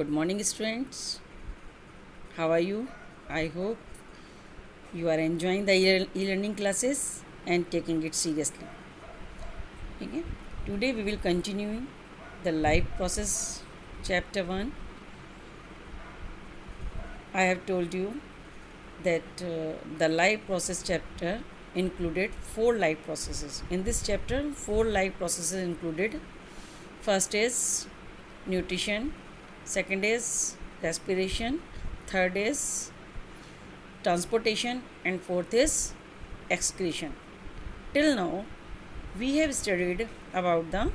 Good morning, students. How are you? I hope you are enjoying the e-learning classes and taking it seriously. Okay? Today we will continue the life process chapter 1. I have told you that the life process chapter included 4 life processes. In this chapter, 4 life processes included. First is nutrition, second is respiration, third is transportation, and fourth is excretion. Till now we have studied about the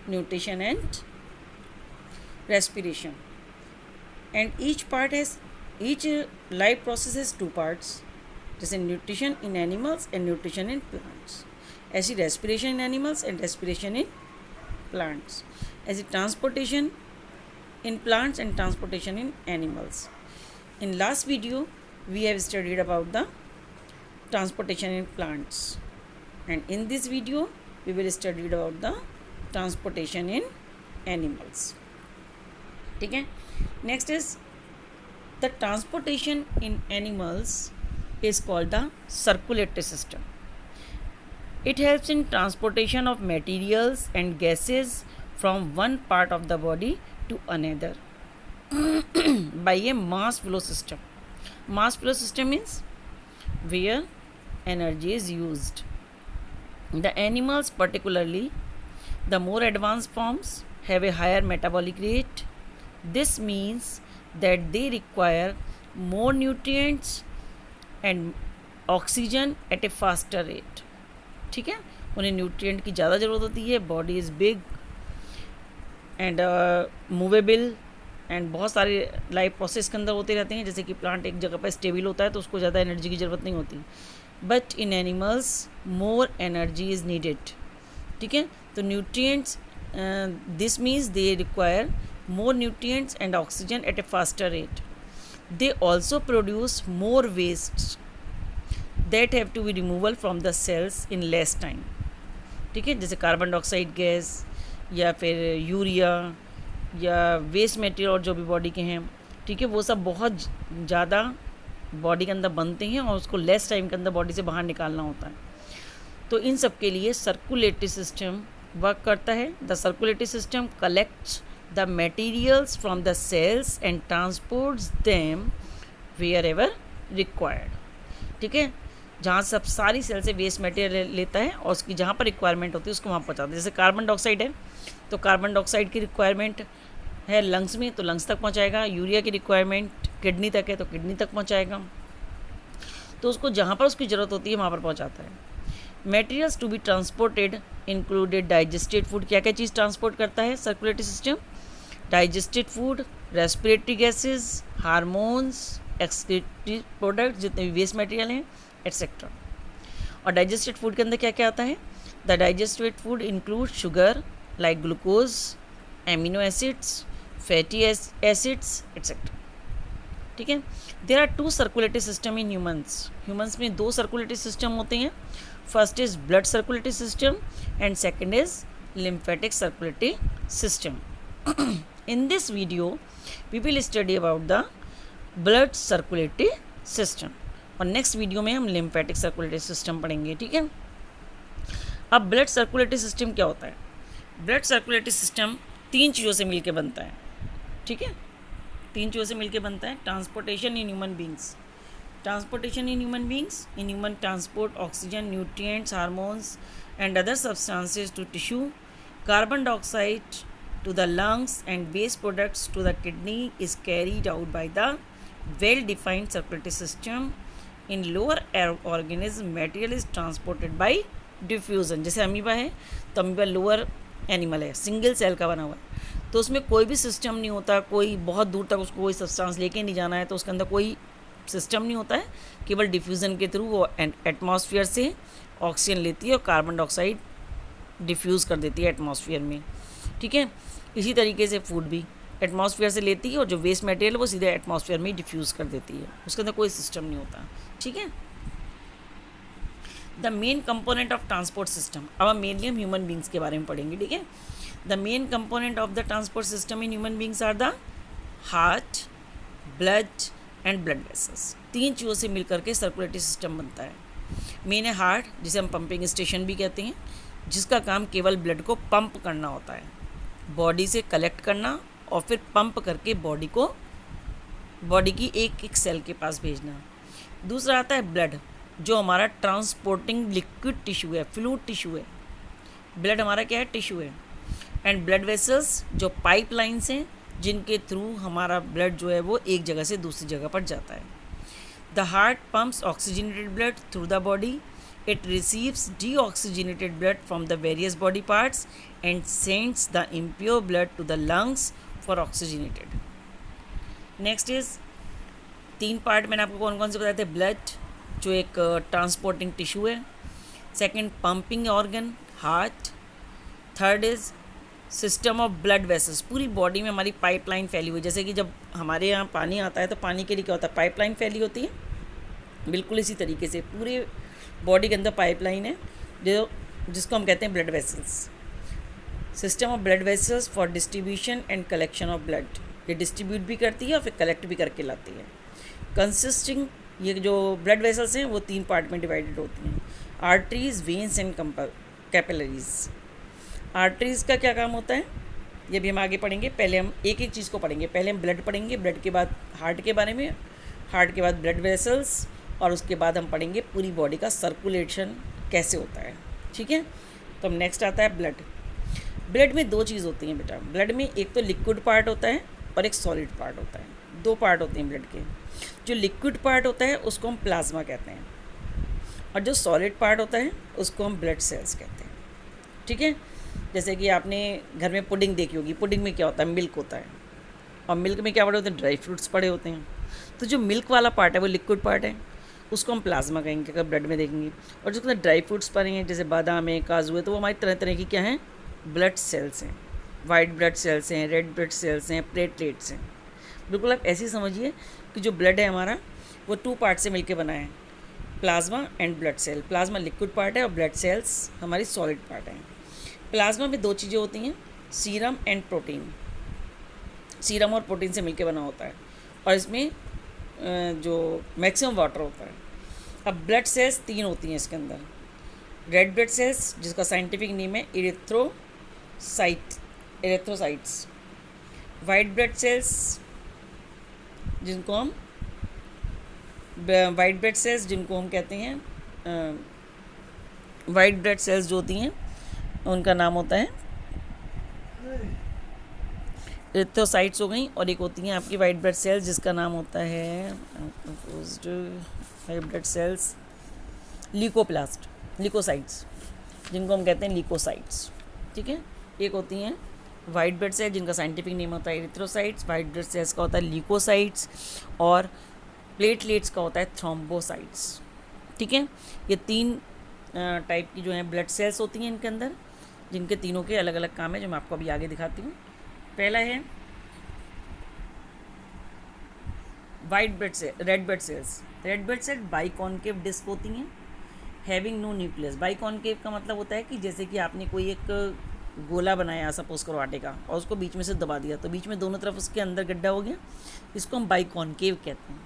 nutrition and respiration, and each life process has 2 parts, जैसे nutrition in animals and nutrition in plants, ऐसी respiration in animals and respiration in plants, ऐसी transportation in plants and transportation in animals. In last video we have studied about the transportation in plants, and in this video we will study about the transportation in animals. ठीक है. Next is the transportation in animals is called the circulatory system. It helps in transportation of materials and gases from one part of the body to another by a mass flow system. Mass flow system means where energy is used. The animals, particularly the more advanced forms, have a higher metabolic rate. This means that they require more nutrients and oxygen at a faster rate. ठीक है, उन्हें nutrient की ज़्यादा ज़रूरत होती है. Body is big and movable and बहुत सारे लाइफ प्रोसेस के अंदर होते रहते हैं. जैसे कि प्लांट एक जगह पर स्टेबल होता है तो उसको ज़्यादा एनर्जी की ज़रूरत नहीं होती, but in animals more energy is needed. ठीक है, तो nutrients this means they require more nutrients and oxygen at a faster rate. They also produce more wastes that have to be removable from the cells in less time. ठीक है, जैसे carbon dioxide gas या फिर urea या waste material और जो भी body के हैं, ठीक है, वो सब बहुत ज़्यादा बॉडी के अंदर बनते हैं और उसको लेस टाइम के अंदर बॉडी से बाहर निकालना होता है. तो इन सब के लिए सर्कुलेटरी सिस्टम वर्क करता है. The circulatory system collects the materials from the cells and transports them wherever required. ठीक है, जहाँ सब सारी सेल से वेस्ट मटेरियल लेता है और उसकी जहाँ पर रिक्वायरमेंट होती है उसको वहाँ पहुँचाता है. जैसे कार्बन डाइऑक्साइड है तो कार्बन डाइऑक्साइड की रिक्वायरमेंट है लंग्स में तो लंग्स तक पहुँचाएगा. यूरिया की रिक्वायरमेंट किडनी तक है तो किडनी तक पहुँचाएगा. तो उसको जहाँ पर उसकी ज़रूरत होती है वहाँ पर पहुँचाता है. Materials to be transported included digested food. क्या क्या चीज़ ट्रांसपोर्ट करता है circulatory system? Digested food, respiratory gases, hormones, excretory product जितने भी वेस्ट मटेरियल हैं एट्सेट्रा. और डाइजेस्टेड फूड के अंदर क्या क्या आता है? The digested food include sugar like glucose, amino acids, fatty acids etcetera. ठीक है, there are 2 circulatory system in humans में 2 सर्कुलेटरी सिस्टम होते हैं. First is blood circulatory system and second is lymphatic circulatory system. In this video we will study about the blood circulatory system और next video में हम lymphatic circulatory system पढ़ेंगे. ठीक है, अब ब्लड सर्कुलेटरी सिस्टम क्या होता है? ब्लड सर्कुलेटरी सिस्टम 3 चीज़ों से मिलकर बनता है. ठीक है, 3 चीज़ों से मिलकर बनता है. Transportation in human beings. Transportation in human beings, in human transport oxygen, nutrients, hormones and other substances to tissue. Carbon dioxide to the lungs and waste products to the kidney is carried out by the well-defined circulatory system. In lower organism, material is transported by diffusion. जैसे amoeba है तो amoeba lower animal है, single cell का बना हुआ है, तो उसमें कोई भी सिस्टम नहीं होता. कोई बहुत दूर तक उसको कोई सब्सटेंस लेके नहीं जाना है तो उसके अंदर कोई सिस्टम नहीं होता है. केवल डिफ्यूज़न के थ्रू वो एटमॉस्फेयर से ऑक्सीजन लेती है और कार्बन डाइऑक्साइड डिफ्यूज़ कर देती है एटमॉस्फेयर में. ठीक है, इसी तरीके से फूड भी एटमॉस्फेयर से लेती है और जो वेस्ट मटेरियल वो सीधे एटमॉस्फेयर में डिफ्यूज़ कर देती है. उसके अंदर कोई सिस्टम नहीं होता. ठीक है, the main component of transport system. अब मेनली हम ह्यूमन बींग्स के बारे में पढ़ेंगे. ठीक है, the main component of the transport system in human beings are the heart, blood and blood vessels. 3 चीज़ों से मिलकर के सर्कुलेटरी सिस्टम बनता है। मेन है हार्ट, जिसे हम पंपिंग स्टेशन भी कहते हैं, जिसका काम केवल ब्लड को पंप करना होता है, बॉडी से कलेक्ट करना और फिर पंप करके बॉडी को, बॉडी की एक एक सेल के पास भेजना। दूसरा आता है ब्लड, जो हमारा ट्रांसपोर्टिंग लिक्विड टिश्यू है, फ्लूइड टिश्यू है। ब्लड हमारा क्या है? टिश्यू है। एंड ब्लड वेसल्स, जो पाइप लाइन्स हैं जिनके थ्रू हमारा ब्लड जो है वो एक जगह से दूसरी जगह पर जाता है। The heart pumps oxygenated blood through the body, it receives deoxygenated blood from the various body parts and sends the impure blood to the lungs for oxygenated. Next is 3 part मैंने आपको कौन कौन से बताए थे? ब्लड, जो एक transporting tissue है। Second, pumping organ, heart. Third is system of blood vessels, पूरी बॉडी में हमारी पाइपलाइन फैली हुई। जैसे कि जब हमारे यहाँ पानी आता है तो पानी के लिए क्या होता है? पाइपलाइन फैली होती है। बिल्कुल इसी तरीके से पूरे बॉडी के अंदर पाइपलाइन है, जिसको हम कहते हैं blood vessels. System of blood vessels for distribution and collection of blood, ये डिस्ट्रीब्यूट भी करती है और फिर कलेक्ट भी करके लाती है। कंसिस्टिंग, ये जो ब्लड वेसल्स हैं वो 3 पार्ट में डिवाइडेड होती हैं, arteries, veins and capillaries. Arteries का क्या काम होता है ये भी हम आगे पढ़ेंगे। पहले हम एक एक चीज़ को पढ़ेंगे। पहले हम ब्लड पढ़ेंगे, ब्लड के बाद हार्ट के बारे में, हार्ट के बाद ब्लड वेसल्स, और उसके बाद हम पढ़ेंगे पूरी बॉडी का सर्कुलेशन कैसे होता है। ठीक है, तो हम नेक्स्ट आता है ब्लड। ब्लड में 2 चीज़ होती हैं बेटा। ब्लड में एक तो लिक्विड पार्ट होता है और एक सॉलिड पार्ट होता है। 2 पार्ट होते हैं ब्लड के। जो लिक्विड पार्ट होता है उसको हम प्लाज्मा कहते हैं, और जो सॉलिड पार्ट होता है उसको हम ब्लड सेल्स कहते हैं। ठीक है, जैसे कि आपने घर में पुडिंग देखी होगी। पुडिंग में क्या होता है? मिल्क होता है, और मिल्क में क्या पड़े होते हैं? ड्राई फ्रूट्स पड़े होते हैं। तो जो मिल्क वाला पार्ट है वो लिक्विड पार्ट है, उसको हम प्लाज्मा कहेंगे अगर ब्लड में देखेंगे। और जो ड्राई फ्रूट्स पड़े हैं जैसे बादाम है, काजू है, तो वो हमारी तरह तरह की क्या हैं? ब्लड सेल्स हैं। वाइट ब्लड सेल्स हैं, रेड ब्लड सेल्स हैं, प्लेटलेट्स हैं। बिल्कुल आप ऐसे ही समझिए कि जो ब्लड है हमारा वो 2 पार्ट से मिलकर बना है, plasma and blood cell. Plasma liquid part है और ब्लड सेल्स हमारी सॉलिड पार्ट है। प्लाज्मा में 2 चीज़ें होती हैं, सीरम एंड प्रोटीन। सीरम और प्रोटीन से मिलकर बना होता है, और इसमें जो मैक्सिमम वाटर होता है। अब ब्लड सेल्स 3 होती हैं इसके अंदर। रेड ब्लड सेल्स, जिसका साइंटिफिक नेम है एरिथ्रोसाइट्स। वाइट ब्लड सेल्स, जिनको हम कहते हैं वाइट ब्लड सेल्स जो होती हैं उनका नाम होता है एरिथ्रोसाइट्स हो गई। और एक होती हैं आपकी वाइट ब्लड सेल्स जिसका नाम होता है वाइट ब्लड सेल्स ल्यूकोसाइट्स, जिनको हम कहते हैं ल्यूकोसाइट्स। ठीक है, एक होती हैं वाइट ब्लड सेल जिनका साइंटिफिक नेम होता है एरिथ्रोसाइट्स, वाइट ब्लड सेल्स का होता है ल्यूकोसाइट्स, और प्लेटलेट्स का होता है थ्रोम्बोसाइट्स। ठीक है, ये 3 टाइप की जो हैं ब्लड सेल्स होती हैं इनके अंदर, जिनके तीनों के अलग अलग काम है, जो मैं आपको अभी आगे दिखाती हूँ। पहला है white blood cell, red blood cells. Red blood cell biconcave disc होती हैं, हैविंग नो न्यूक्लियस। बाइकॉन्केव का मतलब होता है कि जैसे कि आपने कोई एक गोला बनाया सपोज करो आटे का, और उसको बीच में से दबा दिया तो बीच में दोनों तरफ उसके अंदर गड्ढा हो गया, इसको हम बाइकॉन्केव कहते हैं।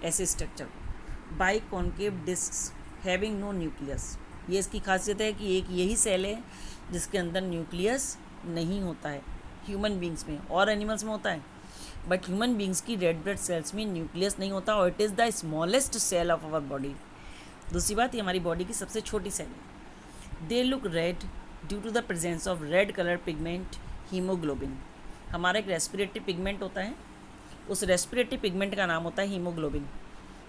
ऐसे स्ट्रक्चर को बाइकॉन्केव डिस्क हैविंग नो न्यूक्लियस। ये इसकी खासियत है कि एक यही सेल है जिसके अंदर न्यूक्लियस नहीं होता है। ह्यूमन बींग्स में और एनिमल्स में होता है, बट ह्यूमन बींग्स की रेड ब्लड सेल्स में न्यूक्लियस नहीं होता, और it is the smallest cell of our body. दूसरी बात, ये हमारी बॉडी की सबसे छोटी सेल है। They look red due to the presence of red colour pigment haemoglobin. हमारा एक रेस्पिरेटरी पिगमेंट होता है, उस रेस्पिरेटरी पिगमेंट का नाम होता है हीमोग्लोबिन,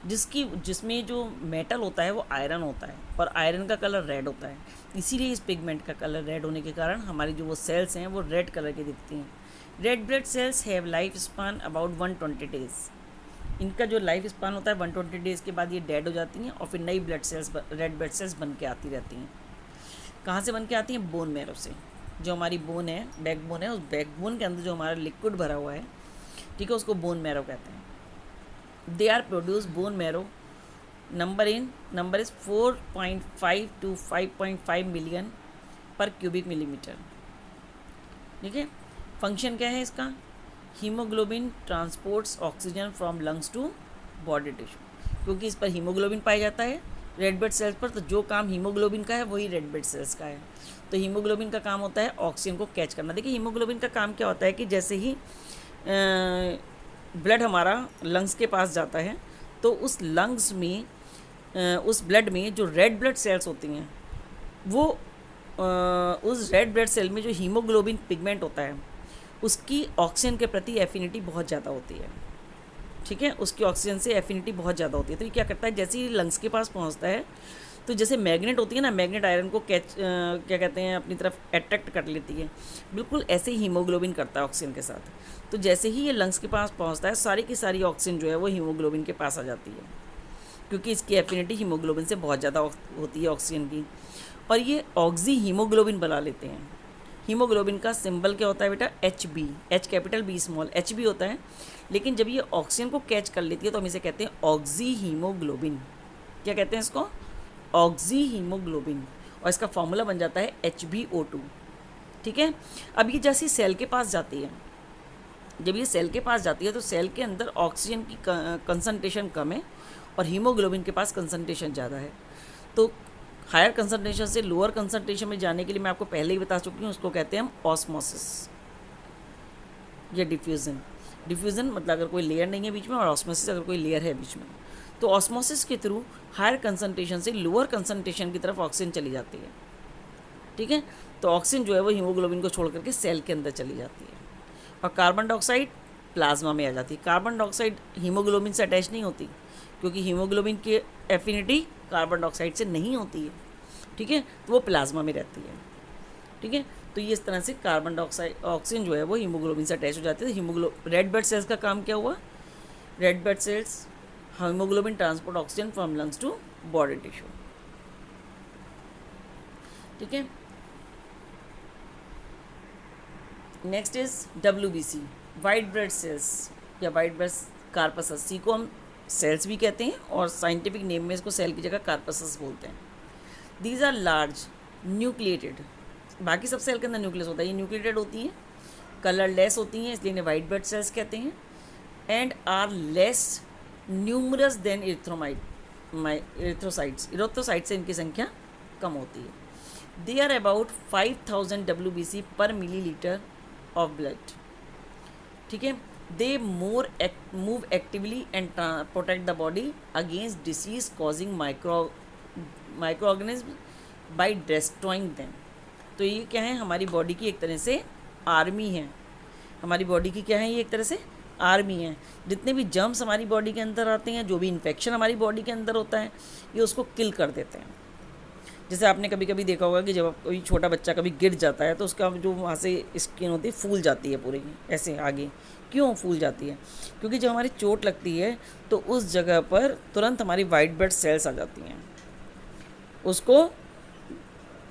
जिसमें जो मेटल होता है वो आयरन होता है, और आयरन का कलर रेड होता है। इसीलिए इस पिगमेंट का कलर रेड होने के कारण हमारी जो वो सेल्स हैं वो रेड कलर की दिखती हैं। Red blood cells have life span about 120 days. इनका जो लाइफ स्पान होता है 120 डेज़ के बाद ये डेड हो जाती हैं, और फिर नई blood cells, red blood sales बन के आती रहती हैं। कहाँ से बन के आती हैं? बोन मैरो से। जो हमारी बोन है, बैकबोन है, उस बैकबोन के अंदर जो हमारा लिक्विड भरा हुआ है, ठीक है, उसको बोन मैरो कहते हैं। They are produce bone marrow, number is 4.5 to 5.5 million per cubic millimetre. ठीक है, फंक्शन क्या है इसका? Haemoglobin transports oxygen from lungs to body tissue, क्योंकि इस पर हीमोग्लोबिन पाया जाता है रेड ब्लड सेल्स पर, तो जो काम हीमोग्लोबिन का है वही रेड ब्लड सेल्स का है। तो हीमोग्लोबिन का काम होता है ऑक्सीजन को कैच करना। देखिए हीमोग्लोबिन का काम क्या होता है कि जैसे ही ब्लड हमारा लंग्स के पास जाता है तो उस लंग्स में उस ब्लड में जो रेड ब्लड सेल्स होती हैं वो उस रेड ब्लड सेल में जो हीमोग्लोबिन पिगमेंट होता है उसकी ऑक्सीजन के प्रति एफिनिटी बहुत ज़्यादा होती है। ठीक है, उसकी ऑक्सीजन से एफिनिटी बहुत ज़्यादा होती है। तो ये क्या करता है, जैसे ही लंग्स के पास पहुंचता है तो जैसे मैग्नेट होती है ना, मैग्नेट आयरन को क्या कहते हैं अपनी तरफ अट्रैक्ट कर लेती है, बिल्कुल ऐसे ही हीमोग्लोबिन करता है ऑक्सीजन के साथ। तो जैसे ही ये लंग्स के पास पहुंचता है सारी की सारी ऑक्सीजन जो है वो हीमोग्लोबिन के पास आ जाती है, क्योंकि इसकी एफिनिटी हीमोग्लोबिन से बहुत ज़्यादा होती है ऑक्सीजन की, और ये ऑक्सी हीमोग्लोबिन बना लेते हैं। हीमोग्लोबिन का सिंबल क्या होता है बेटा, HB, H capital B small, HB होता है। लेकिन जब ये ऑक्सीजन को कैच कर लेती है तो हम इसे कहते हैं ऑक्सी हीमोग्लोबिन। क्या कहते हैं इसको, ऑक्सी हीमोग्लोबिन, और इसका फॉर्मूला बन जाता है HbO2। ठीक है, अब ये जैसे सेल के पास जाती है, जब ये सेल के पास जाती है तो सेल के अंदर ऑक्सीजन की कंसंट्रेशन कम है और हीमोग्लोबिन के पास कंसंट्रेशन ज़्यादा है। तो हायर कंसंट्रेशन से लोअर कंसंट्रेशन में जाने के लिए मैं आपको पहले ही बता चुकी हूँ, उसको कहते हैं हम ऑस्मोसिस या डिफ्यूज़न। डिफ्यूज़न मतलब अगर कोई लेयर नहीं है बीच में, और ऑस्मोसिस अगर कोई लेयर है बीच में। तो ऑस्मोसिस के थ्रू हायर कंसंट्रेशन से लोअर कंसंट्रेशन की तरफ ऑक्सीजन चली जाती है। ठीक है, तो ऑक्सीजन जो है वो हीमोग्लोबिन को छोड़ करके सेल के अंदर चली जाती है, और कार्बन डाइऑक्साइड प्लाज्मा में आ जाती है। कार्बन डाइऑक्साइड हीमोग्लोबिन से अटैच नहीं होती, क्योंकि हीमोग्लोबिन की एफिनिटी कार्बन डाइऑक्साइड से नहीं होती है। ठीक है, तो वो प्लाज्मा में रहती है। ठीक है, तो ये इस तरह से कार्बन डाइऑक्साइड ऑक्सीजन जो है वो हीमोग्लोबिन से अटैच हो जाती है। रेड ब्लड सेल्स का काम क्या हुआ, red blood cells haemoglobin transport oxygen from lungs to body tissue. ठीक है, next is WBC, white blood cells या वाइट ब्लड कार्पसस। सी को हम सेल्स भी कहते हैं और साइंटिफिक नेम में इसको सेल की जगह कार्पसस बोलते हैं। दीज आर लार्ज न्यूक्लिएटेड, बाकी सब सेल के अंदर न्यूक्लियस होता है, ये न्यूक्लिएटेड होती हैं, कलरलेस होती हैं, इसलिए इन्हें वाइट ब्लड सेल्स कहते हैं, and are less numerous than erythrocytes. Erythrocytes से इनकी संख्या कम होती है। They are about 5000 WBC per millilitre of blood. ठीक है, they move actively and protect the body against disease causing micro organism by destroying them. तो ये क्या है, हमारी बॉडी की एक तरह से आर्मी है। हमारी बॉडी की क्या है, ये एक तरह से आर्मी है। जितने भी जर्म्स हमारी बॉडी के अंदर आते हैं, जो भी इन्फेक्शन हमारी बॉडी के अंदर होता है, ये उसको किल कर देते हैं। जैसे आपने कभी कभी देखा होगा कि जब कोई छोटा बच्चा कभी गिर जाता है तो उसका जो वहाँ से स्किन होती है फूल जाती है पूरी ऐसे आगे। क्यों फूल जाती है, क्योंकि जब हमारी चोट लगती है तो उस जगह पर तुरंत हमारी वाइट ब्लड सेल्स आ जाती हैं उसको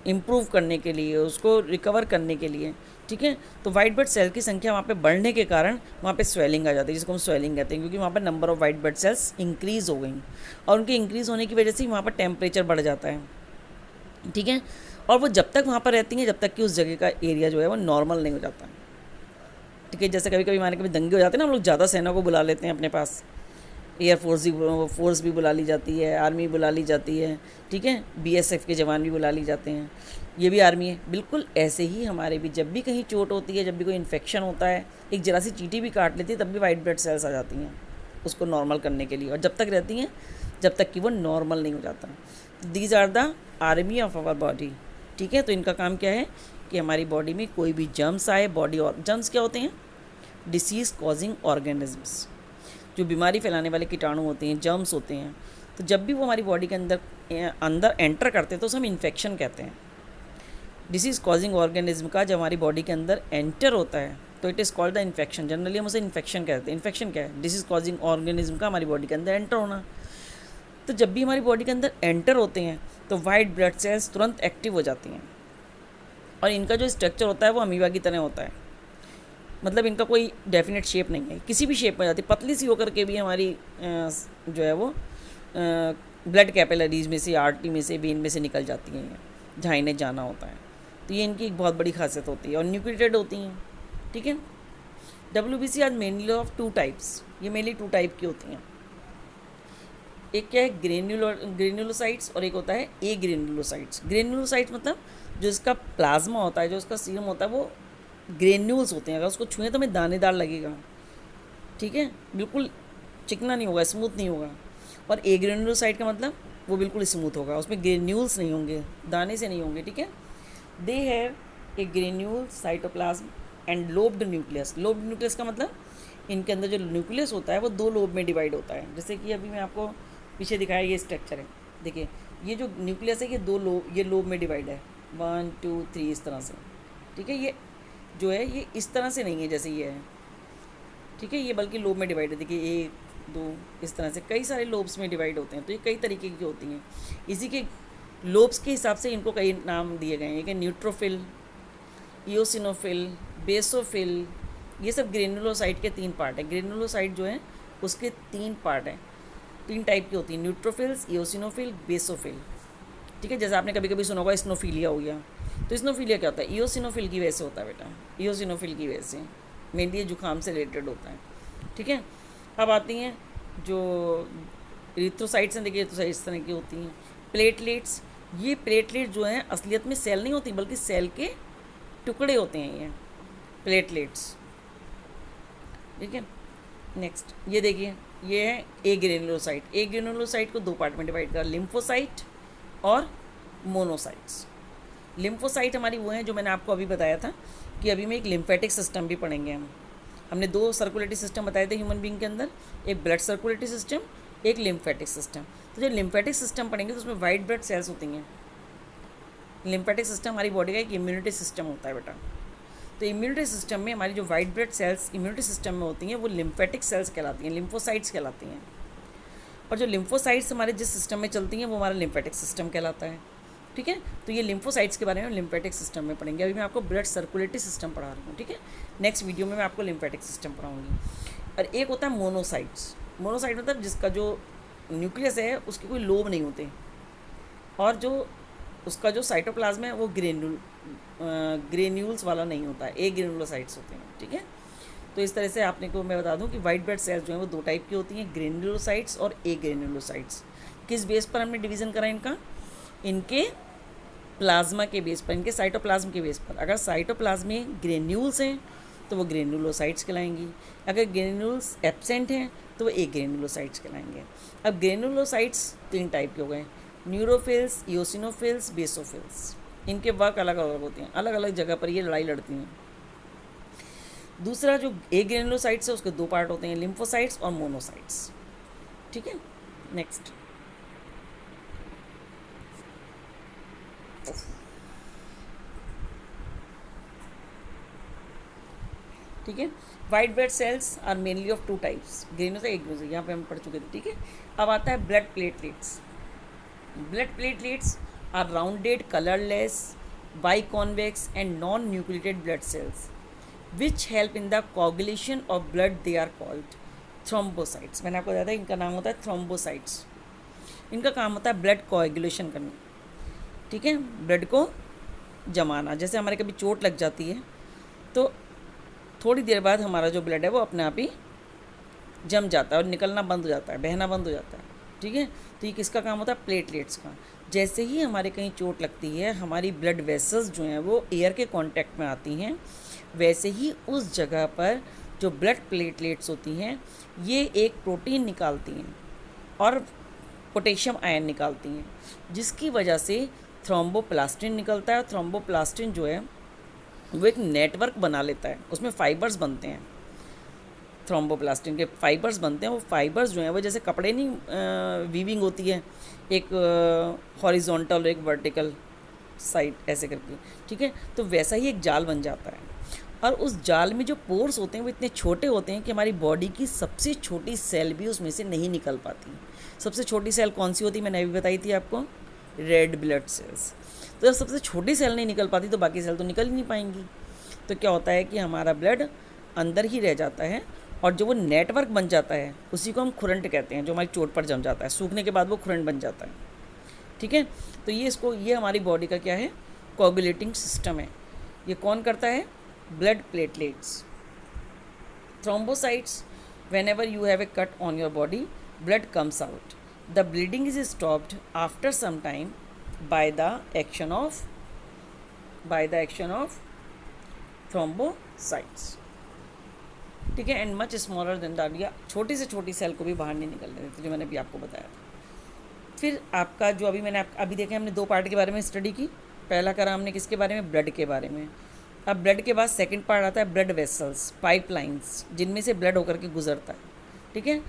इम्प्रूव करने के लिए, उसको रिकवर करने के लिए। ठीक है, तो वाइट ब्लड सेल की संख्या वहाँ पे बढ़ने के कारण वहाँ पे स्वेलिंग आ जाती है, जिसको हम स्वेलिंग कहते हैं, क्योंकि वहाँ पर number of white blood sales increase हो गई, और उनके इंक्रीज़ होने की वजह से वहाँ पर टेम्परेचर बढ़ जाता है। ठीक है, और वो जब तक वहाँ पर रहती हैं जब तक कि उस जगह का एरिया जो है वो नॉर्मल नहीं हो जाता। ठीक है, जैसे कभी कभी हमारे कभी दंगे हो जाते हैं ना, हम लोग ज़्यादा सेना को बुला लेते हैं अपने पास, एयरफोर्स फोर्स भी बुला ली जाती है, आर्मी बुला ली जाती है। ठीक है, BSF के जवान भी बुला ली जाते हैं, ये भी आर्मी है। बिल्कुल ऐसे ही हमारे भी जब भी कहीं चोट होती है, जब भी कोई इन्फेक्शन होता है, एक जरा सी चींटी भी काट लेती है तब भी वाइट ब्लड सेल्स आ जाती हैं उसको नॉर्मल करने के लिए, और जब तक रहती हैं जब तक कि वो नॉर्मल नहीं हो जाता। These are the army of our body. ठीक है, तो इनका काम क्या है कि हमारी बॉडी में कोई भी जर्म्स आए, बॉडी और जर्म्स क्या होते हैं, डिसीज़ कॉजिंग ऑर्गेनिजम्स, जो बीमारी फैलाने वाले कीटाणु होते हैं, जर्म्स होते हैं। तो जब भी वो हमारी बॉडी के अंदर एंटर करते हैं तो उसे हम इन्फेक्शन कहते हैं। डिसीज़ कॉजिंग ऑर्गेनिज्म का जब हमारी बॉडी के अंदर एंटर होता है तो it is called the infection. Generally हम उसे इन्फेक्शन कहते हैं। इन्फेक्शन क्या है, डिसीज़ कॉजिंग ऑर्गेनिज्म का हमारी बॉडी के अंदर एंटर होना। तो जब भी हमारी बॉडी के अंदर एंटर होते हैं तो वाइट ब्लड सेल्स तुरंत एक्टिव हो जाती हैं, और इनका जो स्ट्रक्चर होता है वो अमीबा की तरह होता है। मतलब इनका कोई डेफिनेट शेप नहीं है, किसी भी शेप में जाती है, पतली सी होकर के भी हमारी जो है वो ब्लड कैपिलरीज में से, आर्टरी में से, वेन में से निकल जाती हैं जहाँ इन्हें जाना होता है। तो ये इनकी एक बहुत बड़ी खासियत होती है, और न्यूक्लिएटेड होती हैं। ठीक है, WBC are mainly of two types, ये मेनली टू टाइप की होती हैं। एक क्या है ग्रेन्युलोसाइट्स और एक होता है ए ग्रेन्युलोसाइट्स। ग्रेन्युलोसाइट्स मतलब जो इसका प्लाज्मा होता है, जो इसका सीरम होता है, वो ग्रेन्यूल्स होते हैं। अगर उसको छुएं तो हमें दानेदार लगेगा, ठीक है, बिल्कुल चिकना नहीं होगा, स्मूथ नहीं होगा। और ए ग्रेन्युलोसाइट का मतलब वो बिल्कुल स्मूथ होगा, उसमें ग्रेन्यूल्स नहीं होंगे, दाने से नहीं होंगे, ठीक है। They have a granule cytoplasm and lobed nucleus. Lobed nucleus का मतलब इनके अंदर जो न्यूक्लियस होता है वो दो लोब में डिवाइड होता है। जैसे कि अभी मैं आपको पीछे दिखाया ये स्ट्रक्चर है, देखिए ये जो न्यूक्लियस है ये दो लोब, ये लोब में डिवाइड है, 1 2 3 इस तरह से, ठीक है। ये जो है ये इस तरह से नहीं है जैसे ये है, ठीक है, ये बल्कि लोब में डिवाइड है। देखिए 1 2 इस तरह से कई सारे लोब्स में डिवाइड होते हैं, तो ये कई तरीके की होती हैं। इसी के लोब्स के हिसाब से इनको कई नाम दिए गए हैं। एक है न्यूट्रोफिल, इओसिनोफिल, बेसोफिल। ये सब ग्रेनुलोसाइट के 3 पार्ट है। ग्रेनुलोसाइट जो है उसके 3 पार्ट हैं, 3 टाइप की होती हैं, न्यूट्रोफिल्स, इओसिनोफिल, बेसोफिल, ठीक है। जैसे आपने कभी कभी सुना होगा स्नोफीलिया हो गया, तो स्नोफीलिया क्या होता है, इओसिनोफिल की वजह से होता है बेटा, इओसिनोफिल की वजह से, मेनली जुकाम से रिलेटेड होता है, ठीक है। अब आती हैं जो इरिथ्रोसाइट्स हैं, देखिए इरिथ्रोसाइट्स इस तरह की होती हैं। प्लेटलेट्स, ये प्लेटलेट जो हैं असलियत में सेल नहीं होती बल्कि सेल के टुकड़े होते हैं ये प्लेटलेट्स, ठीक है। नेक्स्ट ये देखिए, ये है ए ग्रेनुलोसाइट। ए ग्रेनुलोसाइट को 2 पार्ट में डिवाइड कर, लिम्फोसाइट और मोनोसाइट्स। लिम्फोसाइट हमारी वो हैं जो मैंने आपको अभी बताया था कि अभी में एक लिम्फेटिक सिस्टम भी पढ़ेंगे हम। हमने 2 सर्कुलेटरी सिस्टम बताए थे ह्यूमन बीइंग के अंदर, एक ब्लड सर्कुलेटरी सिस्टम, एक लिम्फेटिक सिस्टम। तो जब लिम्फेटिक सिस्टम पढ़ेंगे तो उसमें वाइट ब्लड सेल्स होती हैं। लिम्फेटिक सिस्टम हमारी बॉडी का एक इम्यूनिटी सिस्टम होता है बेटा। तो इम्यूनिटी सिस्टम में हमारी जो white blood sales immunity system में होती हैं वो लिम्फेटिक सेल्स कहलाती हैं, लिम्फोसाइट्स कहलाती हैं। और जो लिम्फोसाइट्स हमारे जिस सिस्टम में चलती हैं वो हमारा लिम्फेटिक सिस्टम कहलाता है, ठीक है। तो ये लिम्फोसाइट्स के बारे में लिम्फेटिक सिस्टम में पढ़ेंगे। अभी मैं आपको ब्लड सर्कुलेटरी सिस्टम पढ़ा रही हूँ, ठीक है। नेक्स्ट वीडियो में मैं आपको लिम्फेटिक सिस्टम पढ़ाऊँगी। और एक होता है मोनोसाइट्स। मोनोसाइट मतलब जिसका जो न्यूक्लियस है उसके कोई लोब नहीं होते, और जो उसका जो साइटोप्लाज्म है वो ग्रेन्यूल्स वाला नहीं होता है, ए ग्रेनुलोसाइट्स होते हैं, ठीक है। तो इस तरह से आपने को मैं बता दूं कि वाइट ब्लड सेल्स जो हैं वो 2 टाइप की होती हैं, ग्रेनुलोसाइट्स और ए ग्रेनुलोसाइट्स। किस बेस पर हमने डिवीज़न करा इनका, इनके प्लाज्मा के बेस पर, इनके साइटोप्लाज्म के बेस पर। अगर साइटोप्लाज्म में ग्रेन्यूल्स हैं तो वो ग्रेनुलोसाइट्स कहलाएंगी, अगर ग्रेन्यूल्स एब्सेंट हैं तो वो ए ग्रेनुलोसाइट्स कहलाएंगे। अब ग्रेनुलोसाइट्स 3 टाइप के हो गए, न्यूरोफिल्स, इओसिनोफिल्स, बेसोफिल्स। इनके वर्क अलग अलग होते हैं, अलग अलग जगह पर ये लड़ाई लड़ती हैं। दूसरा जो ए ग्रेनुलोसाइट्स है उसके 2 पार्ट होते हैं, लिम्फोसाइट्स और मोनोसाइट्स, ठीक है। नेक्स्ट ठीक है। White blood cells are mainly of 2 types, granulocyte, एक ग्रेनुलोसाइट, यहाँ पे हम पढ़ चुके थे, ठीक है। अब आता है blood platelets. Blood platelets are rounded, colourless, biconvex and non nucleated blood cells which help in the coagulation of blood. They are called thrombocytes. मैंने आपको बताया था इनका नाम होता है थ्रोम्बोसाइट्स। इनका काम होता है ब्लड कोगुलेशन करना, ठीक है, ब्लड को जमाना। जैसे हमारे कभी चोट लग जाती है तो थोड़ी देर बाद हमारा जो ब्लड है वो अपने आप ही जम जाता है और निकलना बंद हो जाता है, बहना बंद हो जाता है, ठीक है। तो ये किसका काम होता है, प्लेटलेट्स का। जैसे ही हमारे कहीं चोट लगती है, हमारी ब्लड वेसल्स जो हैं वो एयर के कांटेक्ट में आती हैं, वैसे ही उस जगह पर जो ब्लड प्लेटलेट्स होती हैं ये एक प्रोटीन निकालती हैं और पोटेशियम आयन निकालती हैं, जिसकी वजह से थ्रोम्बोप्लास्टिन निकलता है। और थ्रोम्बोप्लास्टिन जो है वो एक नेटवर्क बना लेता है, उसमें फाइबर्स बनते हैं, थ्रोम्बोप्लास्टिन के फाइबर्स बनते हैं। वो फाइबर्स जो हैं वो जैसे कपड़े नहीं वीविंग होती है, एक हॉरिजॉन्टल और एक वर्टिकल साइड ऐसे करके, ठीक है। तो वैसा ही एक जाल बन जाता है, और उस जाल में जो पोर्स होते हैं वो इतने छोटे होते हैं कि हमारी बॉडी की सबसे छोटी सेल भी उसमें से नहीं निकल पाती। सबसे छोटी सेल कौन सी होती है, मैंने अभी बताई थी आपको, रेड ब्लड सेल्स। तो जब सबसे छोटी सेल नहीं निकल पाती तो बाकी सेल तो निकल ही नहीं पाएंगी। तो क्या होता है कि हमारा ब्लड अंदर ही रह जाता है, और जो वो नेटवर्क बन जाता है उसी को हम खुरंट कहते हैं, जो हमारी चोट पर जम जाता है, सूखने के बाद वो खुरंट बन जाता है, ठीक है। तो ये हमारी बॉडी का क्या है, कोगुलेटिंग सिस्टम है। ये कौन करता है, blood platelets, Thrombocytes, whenever you have a cut on your body, blood comes out. The bleeding is stopped after some time by the action of thrombocytes. ठीक है. And much smaller than that, या छोटी से छोटी cell को भी बाहर नहीं निकलने देते, जो मैंने अभी आपको बताया था. फिर आपका जो अभी देखे हमने 2 पार्ट के बारे में स्टडी की. पहला करा हमने किसके बारे में, ब्लड के बारे में. अब ब्लड के बाद सेकंड पार्ट आता है ब्लड वेसल्स, पाइपलाइंस, जिनमें से ब्लड होकर के गुजरता है. ठीक है.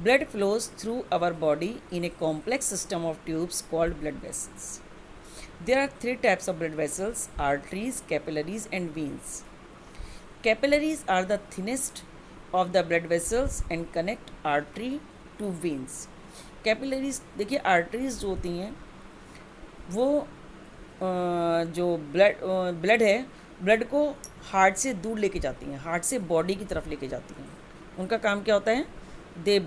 Blood flows through our body in a complex system of tubes called blood vessels. There are 3 types of blood vessels, arteries, capillaries and veins. Capillaries are the thinnest of the blood vessels and connect artery to veins. Capillaries, देखिए arteries जो होती हैं वो जो blood है, blood को heart से दूर लेके जाती हैं, हार्ट से बॉडी की तरफ लेके जाती हैं. उनका काम क्या होता है, they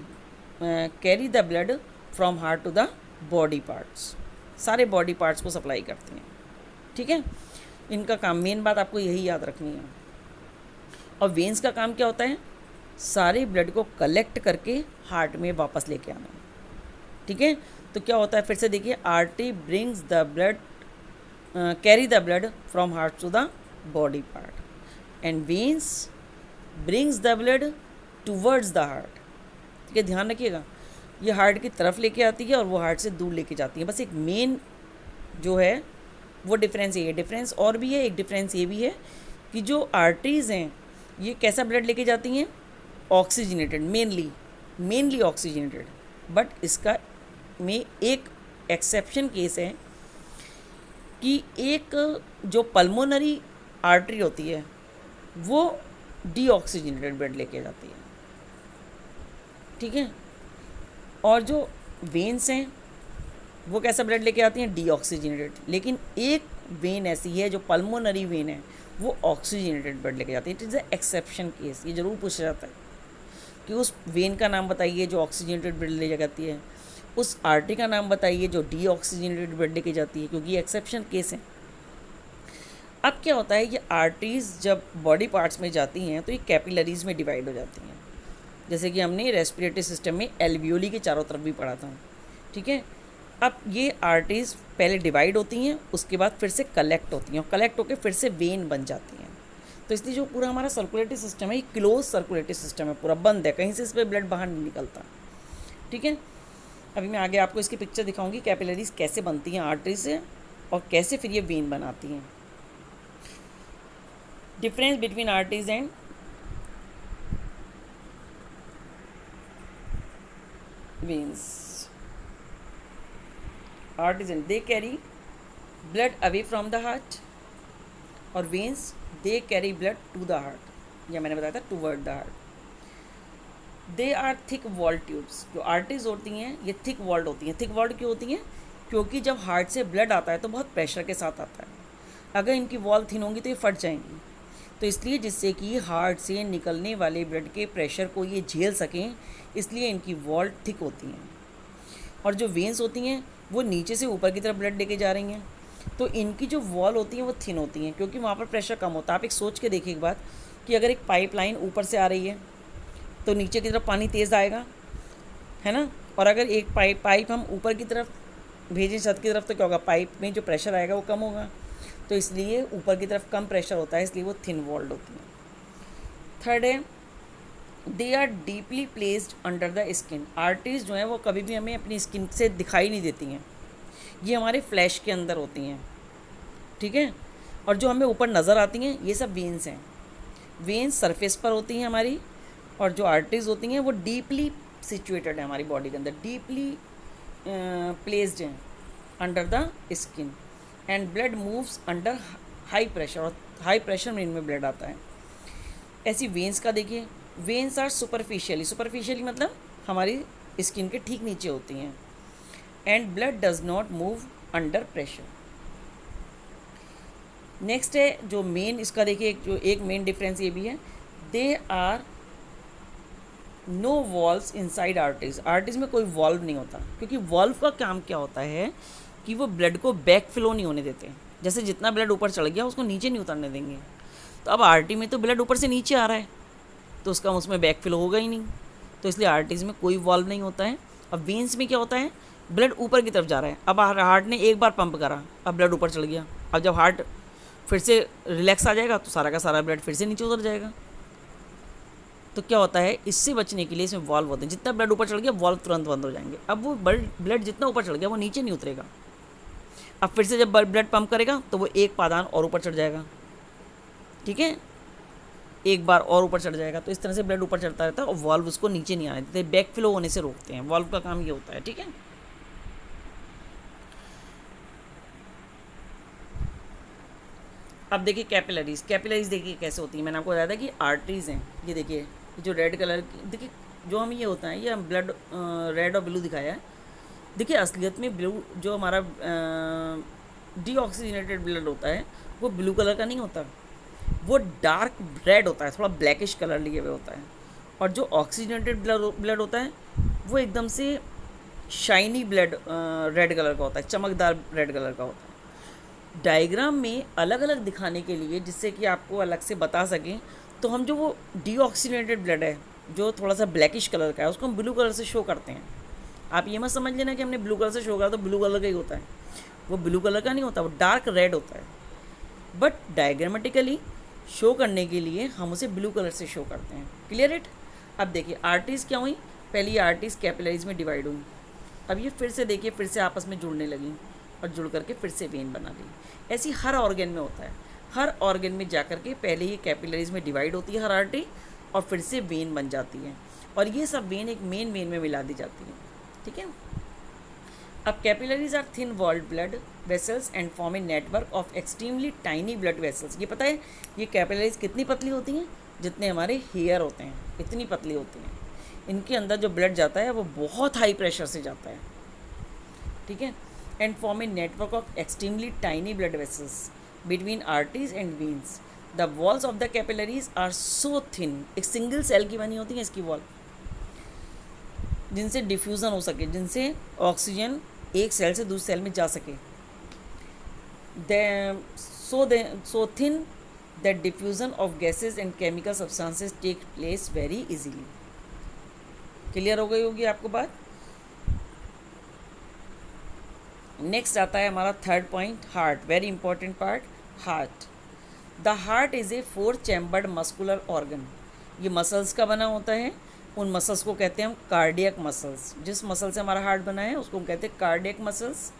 carry the blood from heart to the body parts, सारे बॉडी पार्ट्स को सप्लाई करती हैं. ठीक है. इनका काम, मेन बात आपको यही याद रखनी है. और वेन्स का काम क्या होता है, सारे ब्लड को कलेक्ट करके हार्ट में वापस लेके आना. ठीक है. तो क्या होता है, फिर से देखिए, artery brings the blood, carry the blood from heart to the body part, and veins brings the blood towards the heart. ठीक है. ध्यान रखिएगा, ये हार्ट की तरफ लेके आती है और वो हार्ट से दूर लेके जाती है. बस एक मेन जो है वो डिफरेंस ये है. डिफरेंस और भी है, एक डिफरेंस ये भी है कि जो आर्टरीज़ हैं ये कैसा ब्लड लेके जाती हैं, ऑक्सीजनेटेड, मेनली ऑक्सीजनेटेड. बट इसका में एक एक्सेप्शन केस है कि एक जो पल्मोनरी आर्टरी होती है वो डीऑक्सीजनेटेड ब्लड लेके जाती है. ठीक है. और जो वेन्स हैं वो कैसा ब्लड लेके आती हैं, डीऑक्सीजनेटेड. लेकिन एक वेन ऐसी है जो पल्मोनरी वेन है, वो ऑक्सीजनेटेड ब्लड लेके जाती है. It is a exception case. ये ज़रूर पूछा जाता है कि उस वेन का नाम बताइए जो ऑक्सीजनेटेड ब्लड ले जाती है, उस आर्टरी का नाम बताइए जो डीऑक्सीजनेटेड ब्लड लेके जाती है, क्योंकि ये एक्सेप्शन केस है. अब क्या होता है, ये आर्टरीज जब बॉडी पार्ट्स में जाती हैं तो ये कैपिलरीज में डिवाइड हो जाती हैं, जैसे कि हमने रेस्पिरेटरी सिस्टम में एल्वियोली के चारों तरफ भी पढ़ा था. ठीक है. अब ये आर्टरीज पहले डिवाइड होती हैं, उसके बाद फिर से कलेक्ट होती हैं, और कलेक्ट होकर फिर से वेन बन जाती हैं. तो इसलिए जो पूरा हमारा सर्कुलेटरी सिस्टम है ये क्लोज सर्कुलेटरी सिस्टम है, पूरा बंद है, कहीं से इस पर ब्लड बाहर नहीं निकलता. ठीक है. अभी मैं आगे आपको इसकी पिक्चर दिखाऊंगी, कैपिलरीज कैसे बनती हैं आर्टरी से और कैसे फिर ये वेन बनाती हैं. Difference between arteries and veins. Artisan, they carry blood away from the heart, और veins they carry blood to the heart, या मैंने बताया था toward the heart. They are thick walled tubes. जो arteries होती हैं ये thick walled होती हैं. thick walled क्यों होती हैं, क्योंकि जब हार्ट से ब्लड आता है तो बहुत प्रेशर के साथ आता है. अगर इनकी वॉल थिन होंगी तो ये फट जाएंगी. तो इसलिए जिससे कि हार्ट से निकलने वाले ब्लड के प्रेशर को ये झेल सकें, इसलिए इनकी वॉल थिक होती हैं. और जो वेन्स होती हैं वो नीचे से ऊपर की तरफ ब्लड लेके जा रही हैं, तो इनकी जो वॉल होती हैं वो थिन होती हैं, क्योंकि वहाँ पर प्रेशर कम होता है. आप एक सोच के देखिए एक बात कि अगर एक पाइप लाइन ऊपर से आ रही है तो नीचे की तरफ पानी तेज़ आएगा, है ना. और अगर एक पाइप हम ऊपर की तरफ भेजें छत की तरफ, तो क्या होगा, पाइप में जो प्रेशर आएगा वो कम होगा. तो इसलिए ऊपर की तरफ कम प्रेशर होता है, इसलिए वो थिन वॉल्ड होती हैं. थर्ड है, they are deeply placed under the skin. Arteries जो हैं वो कभी भी हमें अपनी स्किन से दिखाई नहीं देती हैं, ये हमारे फ्लैश के अंदर होती हैं. ठीक है. और जो हमें ऊपर नज़र आती हैं ये सब वेन्स हैं. वेन्स सरफेस पर होती हैं हमारी, और जो आर्टरीज होती हैं वो डीपली सिचुएटेड है हमारी बॉडी के अंदर, डीपली प्लेस्ड हैं under the skin. And blood moves under high pressure, और हाई प्रेशर में इनमें ब्लड आता है. ऐसी वेन्स का देखिए, वेन्स आर सुपरफिशियली मतलब हमारी स्किन के ठीक नीचे होती हैं. And blood does not move under pressure. Next है जो मेन, इसका देखिए जो एक मेन डिफरेंस ये भी है, they are no valves inside arteries. Arteries में कोई वॉल्व नहीं होता, क्योंकि वॉल्व का काम क्या होता है कि वो ब्लड को बैक फ्लो नहीं होने देते. जैसे जितना ब्लड ऊपर चढ़ गया उसको नीचे नहीं उतरने देंगे. तो अब आर्टरी में तो ब्लड ऊपर से नीचे आ रहा है, तो उसका उसमें बैक फ्लो होगा ही नहीं, तो इसलिए आर्टरीज में कोई वॉल्व नहीं होता है। अब वेन्स में क्या होता है, ब्लड ऊपर की तरफ जा रहा है, अब हार्ट ने एक बार पंप करा, अब ब्लड ऊपर चढ़ गया, अब जब हार्ट फिर से रिलैक्स आ जाएगा तो सारा का सारा ब्लड फिर से नीचे उतर जाएगा। तो क्या होता है, इससे बचने के लिए इसमें वॉल्व होते हैं, जितना ब्लड ऊपर चढ़ गया वॉल्व तुरंत बंद हो जाएंगे, अब वो ब्लड जितना ऊपर चढ़ गया वो नीचे नहीं उतरेगा। अब फिर से जब ब्लड पंप करेगा तो वो एक पादान और ऊपर चढ़ जाएगा, ठीक है, एक बार और ऊपर चढ़ जाएगा। तो इस तरह से ब्लड ऊपर चढ़ता रहता है और वॉल्व उसको नीचे नहीं आने देते, बैक फ्लो होने से रोकते हैं, वॉल्व का काम ये होता है, ठीक है। अब देखिए कैपिलरीज, कैपिलरीज देखिए कैसे होती है, मैंने आपको बताया था कि आर्टरीज हैं, ये देखिए जो रेड कलर की, देखिए जो हम ये होता है, ये हम ब्लड रेड और ब्लू दिखाया है। देखिए असलियत में ब्लू जो हमारा डीऑक्सीजनेटेड ब्लड होता है वो ब्लू कलर का नहीं होता, वो डार्क रेड होता है, थोड़ा ब्लैकिश कलर लिए हुए होता है। और जो ऑक्सीजनेटेड ब्लड होता है वो एकदम से शाइनी ब्लड रेड कलर का होता है, चमकदार रेड कलर का होता है। डायग्राम में अलग अलग दिखाने के लिए, जिससे कि आपको अलग से बता सकें, तो हम जो वो डीऑक्सीजनेटेड ब्लड है जो थोड़ा सा ब्लैकिश कलर का है उसको हम ब्लू कलर से शो करते हैं। आप ये मत समझ लेना कि हमने ब्लू कलर से शो करा तो ब्लू कलर का ही होता है, वो ब्लू कलर का नहीं होता, वो डार्क रेड होता है। बट डायग्रामेटिकली शो करने के लिए हम उसे ब्लू कलर से शो करते हैं। Clear it. अब देखिए आर्टरीज क्या हुई, पहले ये आर्टरीज कैपिलरीज में डिवाइड हुई, अब ये फिर से देखिए फिर से आपस में जुड़ने लगी और जुड़ करके फिर से वेन बना ली। ऐसी हर ऑर्गन में होता है, हर ऑर्गन में जा कर के पहले ये कैपिलरीज में डिवाइड होती है हर आर्टरी और फिर से वेन बन जाती है और ये सब वेन एक मेन वेन में मिला दी जाती है, ठीक है। अब capillaries are thin walled blood vessels and form a network of extremely tiny blood vessels. ये पता है ये कैपिलरीज कितनी पतली होती हैं, जितने हमारे हेयर होते हैं इतनी पतली होती हैं। इनके अंदर जो ब्लड जाता है वो बहुत हाई प्रेशर से जाता है, ठीक है। And form a network of extremely tiny blood vessels between arteries and veins. The walls of the capillaries are so thin, एक सिंगल सेल की बनी होती है इसकी वॉल, जिनसे डिफ्यूज़न हो सके, जिनसे ऑक्सीजन एक सेल से दूसरे सेल में जा सके। So thin that diffusion of gases and chemical substances take place very easily. Clear हो गई होगी आपको बात। नेक्स्ट आता है हमारा third point, heart, very important part, heart. The heart is a 4 chambered muscular organ. ये मसल्स का बना होता है, उन मसल्स को कहते हैं हम कार्डियक मसल्स। जिस मसल से हमारा हार्ट बना है उसको हम कहते हैं cardiac muscles.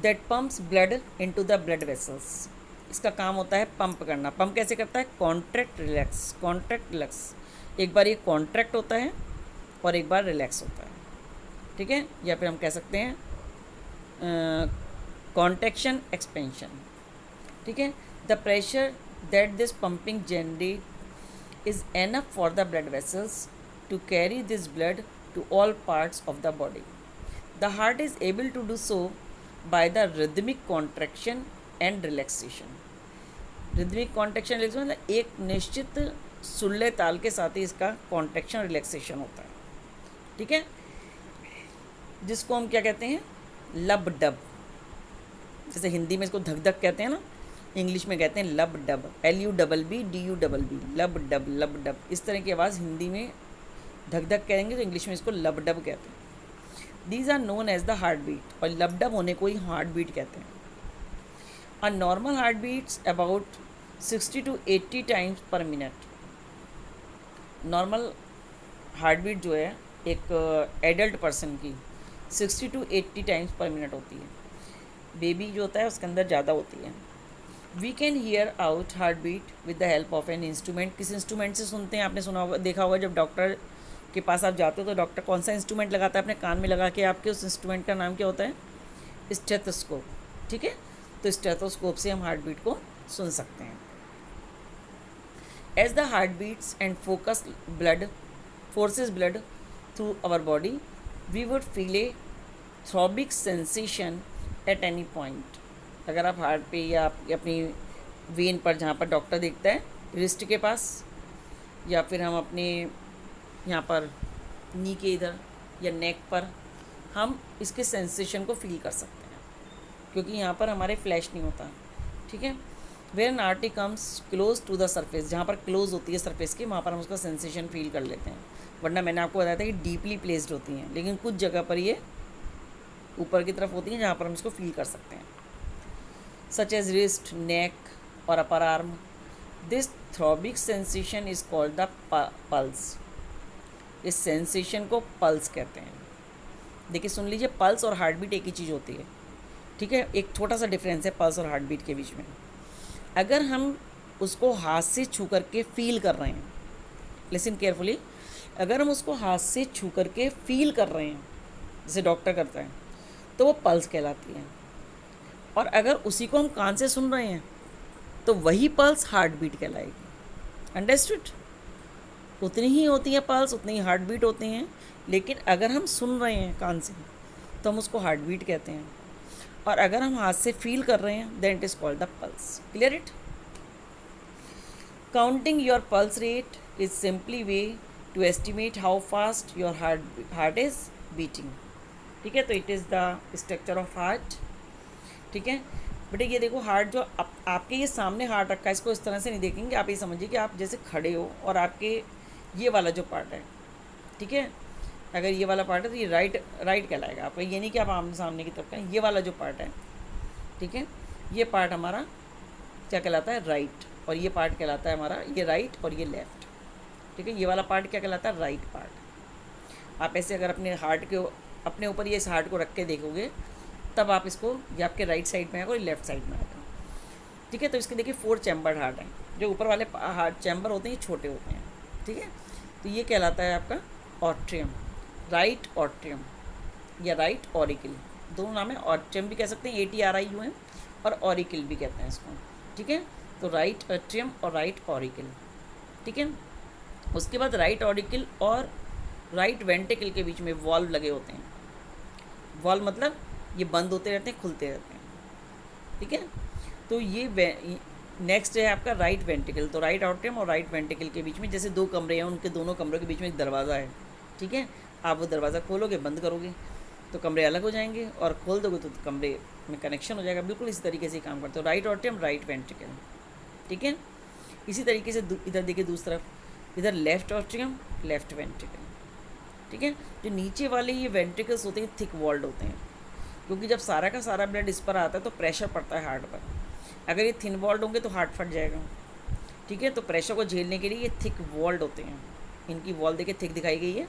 That pumps blood into the blood vessels. इसका काम होता है पंप करना। पंप कैसे करता है, कॉन्ट्रैक्ट रिलैक्स, कॉन्ट्रैक्ट रिलैक्स। एक बार ये कॉन्ट्रैक्ट होता है और एक बार रिलैक्स होता है, ठीक है, या फिर हम कह सकते हैं कॉन्ट्रैक्शन एक्सपेंशन, ठीक है। The pressure that this pumping generate is enough for the blood vessels to carry this blood to all parts of the body. The heart is able to do so by the rhythmic contraction and relaxation. Rhythmic contraction relaxation मतलब एक निश्चित सुल्ले ताल के साथ ही इसका contraction relaxation होता है, ठीक है, जिसको हम क्या कहते हैं, लब डब। जैसे हिंदी में इसको धक धक कहते हैं ना, इंग्लिश में कहते हैं लब डब, LUBBDUBB, लब डब, लब डब। इस तरह की आवाज़ हिंदी में धक धक कहेंगे तो इंग्लिश में इसको लब डब कहते हैं। These are known as the heart beat, और लब डब होने को ही हार्ट बीट कहते हैं। A normal heart beats about 60 to 80 times per minute. Normal heart beat जो है एक एडल्ट पर्सन की 60 to 80 टाइम्स पर मिनट होती है। बेबी जो होता है उसके अंदर ज़्यादा होती है। We can hear out heart beat with the help of an instrument. किस इंस्ट्रूमेंट से सुनते हैं, आपने सुना होगा, देखा होगा, जब डॉक्टर के पास आप जाते हो तो डॉक्टर कौन सा इंस्ट्रूमेंट लगाता है अपने कान में लगा के, आपके उस इंस्ट्रूमेंट का नाम क्या होता है, स्टेथोस्कोप, ठीक है। तो स्टेथोस्कोप से हम हार्ट बीट को सुन सकते हैं। As the heart beats and focus blood forces blood through our body, we would feel a throbbic sensation at any point. अगर आप हार्ट पे या अपनी वेन पर, जहाँ पर डॉक्टर देखता है, रिस्ट के पास, या फिर हम अपने यहाँ पर नी के इधर या नेक पर, हम इसके सेंसेशन को फील कर सकते हैं, क्योंकि यहाँ पर हमारे फ्लैश नहीं होता, ठीक है। Where an artery comes close to the surface, जहाँ पर क्लोज होती है सरफेस की वहाँ पर हम उसका सेंसेशन फील कर लेते हैं, वरना मैंने आपको बताया था कि डीपली प्लेस्ड होती हैं, लेकिन कुछ जगह पर ये ऊपर की तरफ होती हैं जहाँ पर हम इसको फील कर सकते हैं, सच एज रिस्ट, नेक और upper arm. This throbbic sensation is called the pulse. इस सेंसेशन को पल्स कहते हैं। देखिए सुन लीजिए, पल्स और हार्ट बीट एक ही चीज़ होती है, ठीक है। एक छोटा सा डिफरेंस है पल्स और हार्ट बीट के बीच में। अगर हम उसको हाथ से छू करके फील कर रहे हैं, लिसन केयरफुली, अगर हम उसको हाथ से छू करके फील कर रहे हैं जैसे डॉक्टर करता है, तो वो पल्स कहलाती है। और अगर उसी को हम कान से सुन रहे हैं तो वही पल्स हार्ट बीट कहलाएगी। अंडरस्टूड? उतनी ही होती है पल्स, उतनी ही हार्ट बीट होती हैं, लेकिन अगर हम सुन रहे हैं कान से तो हम उसको हार्ट बीट कहते हैं, और अगर हम हाथ से फील कर रहे हैं then it is called the pulse. Clear it? Counting your pulse rate is simply way to estimate how fast your heart is beating. ठीक है, तो it is the structure of heart. ठीक है बेटे, ये देखो हार्ट जो आपके ये सामने हार्ट रखा है, इसको इस तरह से नहीं देखेंगे। आप ये समझिए कि आप जैसे खड़े हो और आपके ये वाला जो पार्ट है, ठीक है, अगर ये वाला पार्ट है तो ये राइट कहलाएगा आपका। ये नहीं कि आप आमने सामने की तरफ का, ये वाला जो पार्ट है, ठीक है, ये पार्ट हमारा क्या कहलाता है? राइट। और ये पार्ट कहलाता है हमारा, ये राइट और ये लेफ़्ट। ठीक है, ये वाला पार्ट क्या कहलाता है? Right part. आप ऐसे अगर अपने हार्ट के अपने ऊपर ये इस हार्ट को रख के देखोगे तब आप इसको, ये आपके राइट साइड में आएगा और लेफ्ट साइड में आएगा। ठीक है, तो इसके देखिए 4 चैम्बर्ड हार्ट हैं। जो ऊपर वाले हार्ट चैम्बर होते हैं ये छोटे होते हैं। ठीक है, तो ये कहलाता है आपका ऑट्रियम, राइट ऑट्रियम या राइट ऑरिकल, दोनों नाम है। ऑट्रियम भी कह सकते हैं, ATRIUM, और ऑरिकल भी कहते हैं इसको। ठीक है, तो राइट ऑट्रियम और राइट ऑरिकल। ठीक है, उसके बाद राइट ऑरिकल और राइट वेंट्रिकल के बीच में वॉल्व लगे होते हैं। वॉल्व मतलब ये बंद होते रहते हैं, खुलते रहते हैं। ठीक है, तो ये नेक्स्ट है आपका राइट वेंट्रिकल। तो राइट ऑट्रियम और राइट वेंट्रिकल के बीच में जैसे 2 कमरे हैं, उनके दोनों कमरों के बीच में एक दरवाज़ा है। ठीक है, आप वो दरवाज़ा खोलोगे, बंद करोगे तो कमरे अलग हो जाएंगे, और खोल दोगे तो कमरे में कनेक्शन हो जाएगा। बिल्कुल इसी तरीके से काम करते हो, राइट ऑट्रियम राइट वेंट्रिकल। ठीक है, इसी तरीके से इधर देखिए दूसरी तरफ, इधर लेफ्ट ऑट्रियम लेफ्ट वेंट्रिकल। ठीक है, जो नीचे वाले ये वेंट्रिकल्स होते हैं थिक वॉल्ड होते हैं, क्योंकि जब सारा का सारा ब्लड इस पर आता है तो प्रेशर पड़ता है हार्ट पर। अगर ये थिन वॉल्ड होंगे तो हार्ट फट जाएगा। ठीक है, तो प्रेशर को झेलने के लिए ये थिक वॉल्ड होते हैं। इनकी वॉल देखिए थिक दिखाई गई है।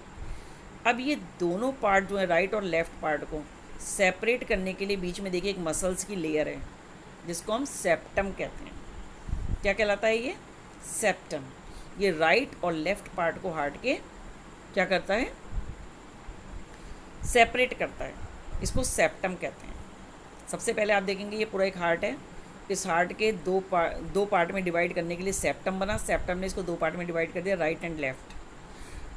अब ये दोनों पार्ट जो है राइट और लेफ्ट पार्ट को सेपरेट करने के लिए बीच में देखिए एक मसल्स की लेयर है, जिसको हम सेप्टम कहते हैं। क्या कहलाता है ये? सेप्टम। ये राइट और लेफ्ट पार्ट को हार्ट के क्या करता है? सेपरेट करता है। इसको सेप्टम कहते हैं। सबसे पहले आप देखेंगे ये पूरा एक हार्ट है, इस हार्ट के दो पार्ट में डिवाइड करने के लिए सेप्टम बना। सेप्टम ने इसको 2 पार्ट में डिवाइड कर दिया, राइट एंड लेफ्ट।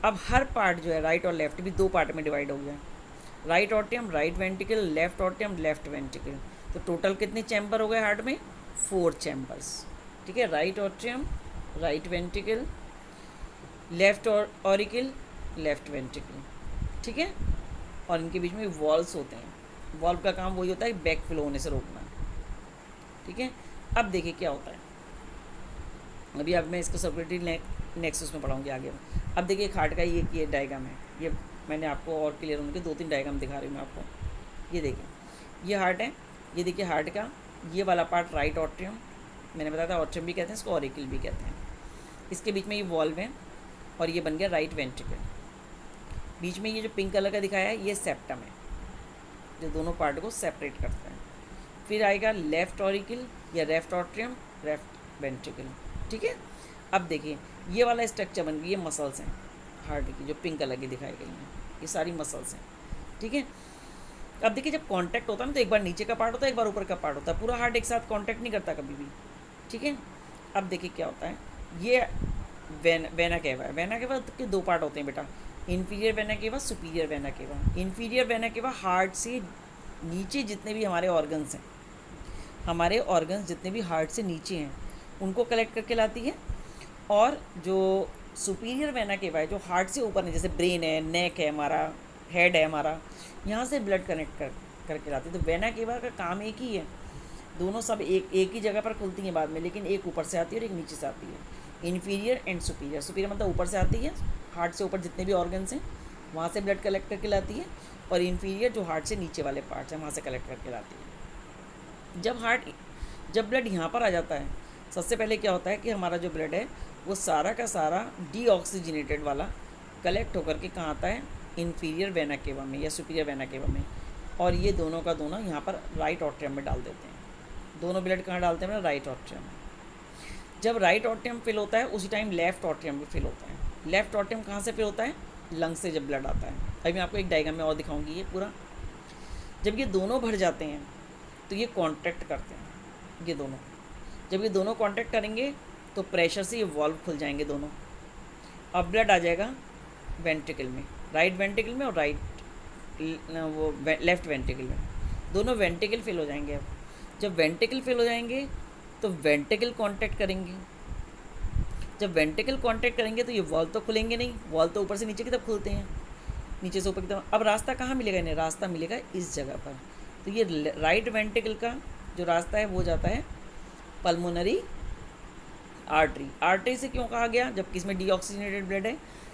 अब हर पार्ट जो है राइट और लेफ्ट भी 2 पार्ट में डिवाइड हो गया। Right atrium right ventricle, left atrium left ventricle. तो टोटल कितने चैम्बर हो गए हार्ट में? 4 चैम्बर्स। ठीक है, right atrium right ventricle, left auricle left ventricle. ठीक है, और इनके बीच में वॉल्व्स होते हैं। वॉल्व का काम वही होता है बैक फ्लो होने से रोकना। ठीक है, अब देखिए क्या होता है। अभी अब मैं इसको सर्कुलेटरी नेक्सस में पढ़ाऊँगी आगे। अब देखिए एक हार्ट का ये डायग्राम है। ये मैंने आपको और क्लियर होने के 2-3 डायग्राम दिखा रही हूँ मैं आपको। ये देखिए ये हार्ट है, ये देखिए हार्ट का ये वाला पार्ट राइट ऑट्रियम, मैंने बताया था ऑट्रियम भी कहते हैं इसको, ऑरिकल भी कहते हैं। इसके बीच में ये वॉल्व है और ये बन गया राइट वेंट्रिकल। बीच में ये जो पिंक कलर का दिखाया है ये सेप्टम है, जो दोनों पार्ट को सेपरेट करता है। फिर आएगा लेफ्ट ऑरिकल या लेफ्ट ऑट्रियम लेफ्ट वेंट्रिकल। ठीक है, अब देखिए ये वाला स्ट्रक्चर बन गई, ये मसल्स हैं हार्ट की जो पिंक कलर की दिखाई गई हैं, ये सारी मसल्स हैं। ठीक है, अब देखिए जब कांटेक्ट होता है ना तो एक बार नीचे का पार्ट होता है, एक बार ऊपर का पार्ट होता है। पूरा हार्ट एक साथ कांटेक्ट नहीं करता कभी भी। ठीक है, अब देखिए क्या होता है। ये वेना केवा है। वेना केवा के 2 पार्ट होते हैं बेटा, inferior vena cava, superior vena cava. Inferior vena cava heart से नीचे जितने भी हमारे ऑर्गन्स हैं, हमारे ऑर्गन्स जितने भी हार्ट से नीचे हैं उनको कलेक्ट करके लाती है। और जो सुपीरियर वेना केवा है जो हार्ट से ऊपर है, जैसे ब्रेन है, नेक है, हमारा हेड है, हमारा यहाँ से ब्लड कनेक्ट करके लाती है। तो वेना केवा का काम एक ही है, दोनों सब एक ही जगह पर खुलती हैं बाद में, लेकिन एक ऊपर से आती है और एक नीचे से आती है। इन्फीरियर एंड सुपीरियर, सुपीरियर मतलब ऊपर से आती है, हार्ट से ऊपर जितने भी ऑर्गन्स हैं वहाँ से ब्लड कलेक्ट करके लाती है, और इन्फीरियर जो हार्ट से नीचे वाले पार्ट्स हैं वहाँ से कलेक्ट करके लाती है। जब ब्लड यहाँ पर आ जाता है, सबसे पहले क्या होता है कि हमारा जो ब्लड है वो सारा का सारा डीऑक्सीजनेटेड वाला कलेक्ट होकर के कहाँ आता है, इन्फीरियर वेना केवा में या सुपीरियर वेना केवा में, और ये दोनों का दोनों यहाँ पर राइट ऑट्रियम में डाल देते हैं। दोनों ब्लड कहाँ डालते हैं, राइट ऑट्रियम में। जब राइट ऑट्रियम फिल होता है उसी टाइम लेफ्ट ऑट्रियम भी फिल होता है। लेफ्ट ऑट्रियम कहाँ से फिल होता है, लंग्स से जब ब्लड आता है। अभी मैं आपको एक डायग्राम में और दिखाऊंगी ये पूरा। जब ये दोनों भर जाते हैं तो ये कॉन्ट्रैक्ट करते हैं, ये दोनों जब ये दोनों कॉन्ट्रैक्ट करेंगे तो प्रेशर से ये वॉल्व खुल जाएंगे दोनों। अब ब्लड आ जाएगा वेंट्रिकल में, राइट वेंट्रिकल में और लेफ्ट वेंट्रिकल में, दोनों वेंट्रिकल फिल हो जाएंगे। अब जब वेंट्रिकल फिल हो जाएंगे तो वेंट्रिकल कॉन्ट्रैक्ट करेंगे। जब वेंट्रिकल कॉन्ट्रैक्ट करेंगे तो ये वॉल्व तो खुलेंगे नहीं, वॉल्व तो ऊपर से नीचे की तरफ खुलते हैं, नीचे से ऊपर की तरफ। अब रास्ता कहाँ मिलेगा इन्हें, रास्ता मिलेगा इस जगह पर। तो ये राइट वेंट्रिकल का जो रास्ता है वो जाता है पल्मोनरी आर्टरी। आर्टरी से क्यों कहा गया, जबकि इसमें डीऑक्सीजनेटेड ब्लड है,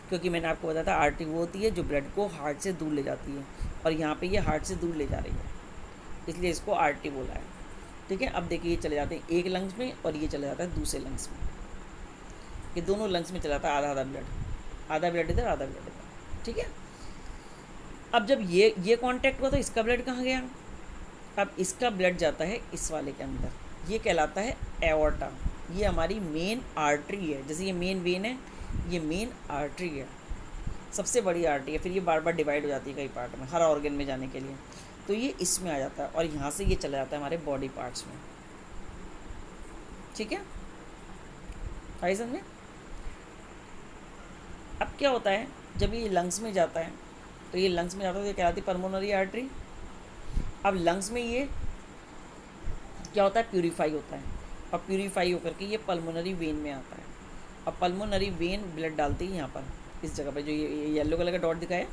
क्योंकि मैंने आपको बताया था आर्टरी वो होती है जो ब्लड को हार्ट से दूर ले जाती है, और यहाँ पे ये हार्ट से दूर ले जा रही है, इसलिए इसको आर्टरी बोला है। ठीक है, अब देखिए ये चले जाते हैं एक लंग्स में और ये चले जाता है दूसरे लंग्स में। ये दोनों लंग्स में चला जाता है आधा आधा ब्लड, आधा ब्लड इधर आधा ब्लड इधर। ठीक है, अब जब ये कांटेक्ट हुआ तो इसका ब्लड कहाँ गया, अब इसका ब्लड जाता है इस वाले के अंदर, ये कहलाता है एओर्टा। ये हमारी मेन आर्टरी है, जैसे ये मेन वेन है, ये मेन आर्टरी है, सबसे बड़ी आर्टरी है। फिर ये बार बार डिवाइड हो जाती है कई पार्ट में हर ऑर्गन में जाने के लिए, तो ये इसमें आ जाता है और यहाँ से ये चला जाता है हमारे बॉडी पार्ट्स में। ठीक है, आई समझे। अब क्या होता है जब ये लंग्स में जाता है, तो ये लंग्स में जाता है तो ये कहलाती है पल्मोनरी आर्टरी। अब लंग्स में ये क्या होता है, प्यूरीफाई होता है, और प्यूरीफाई होकर के ये पल्मोनरी वेन में आता है। अब पल्मोनरी वेन ब्लड डालती है यहाँ पर, इस जगह पर जो ये येलो कलर का डॉट दिखाया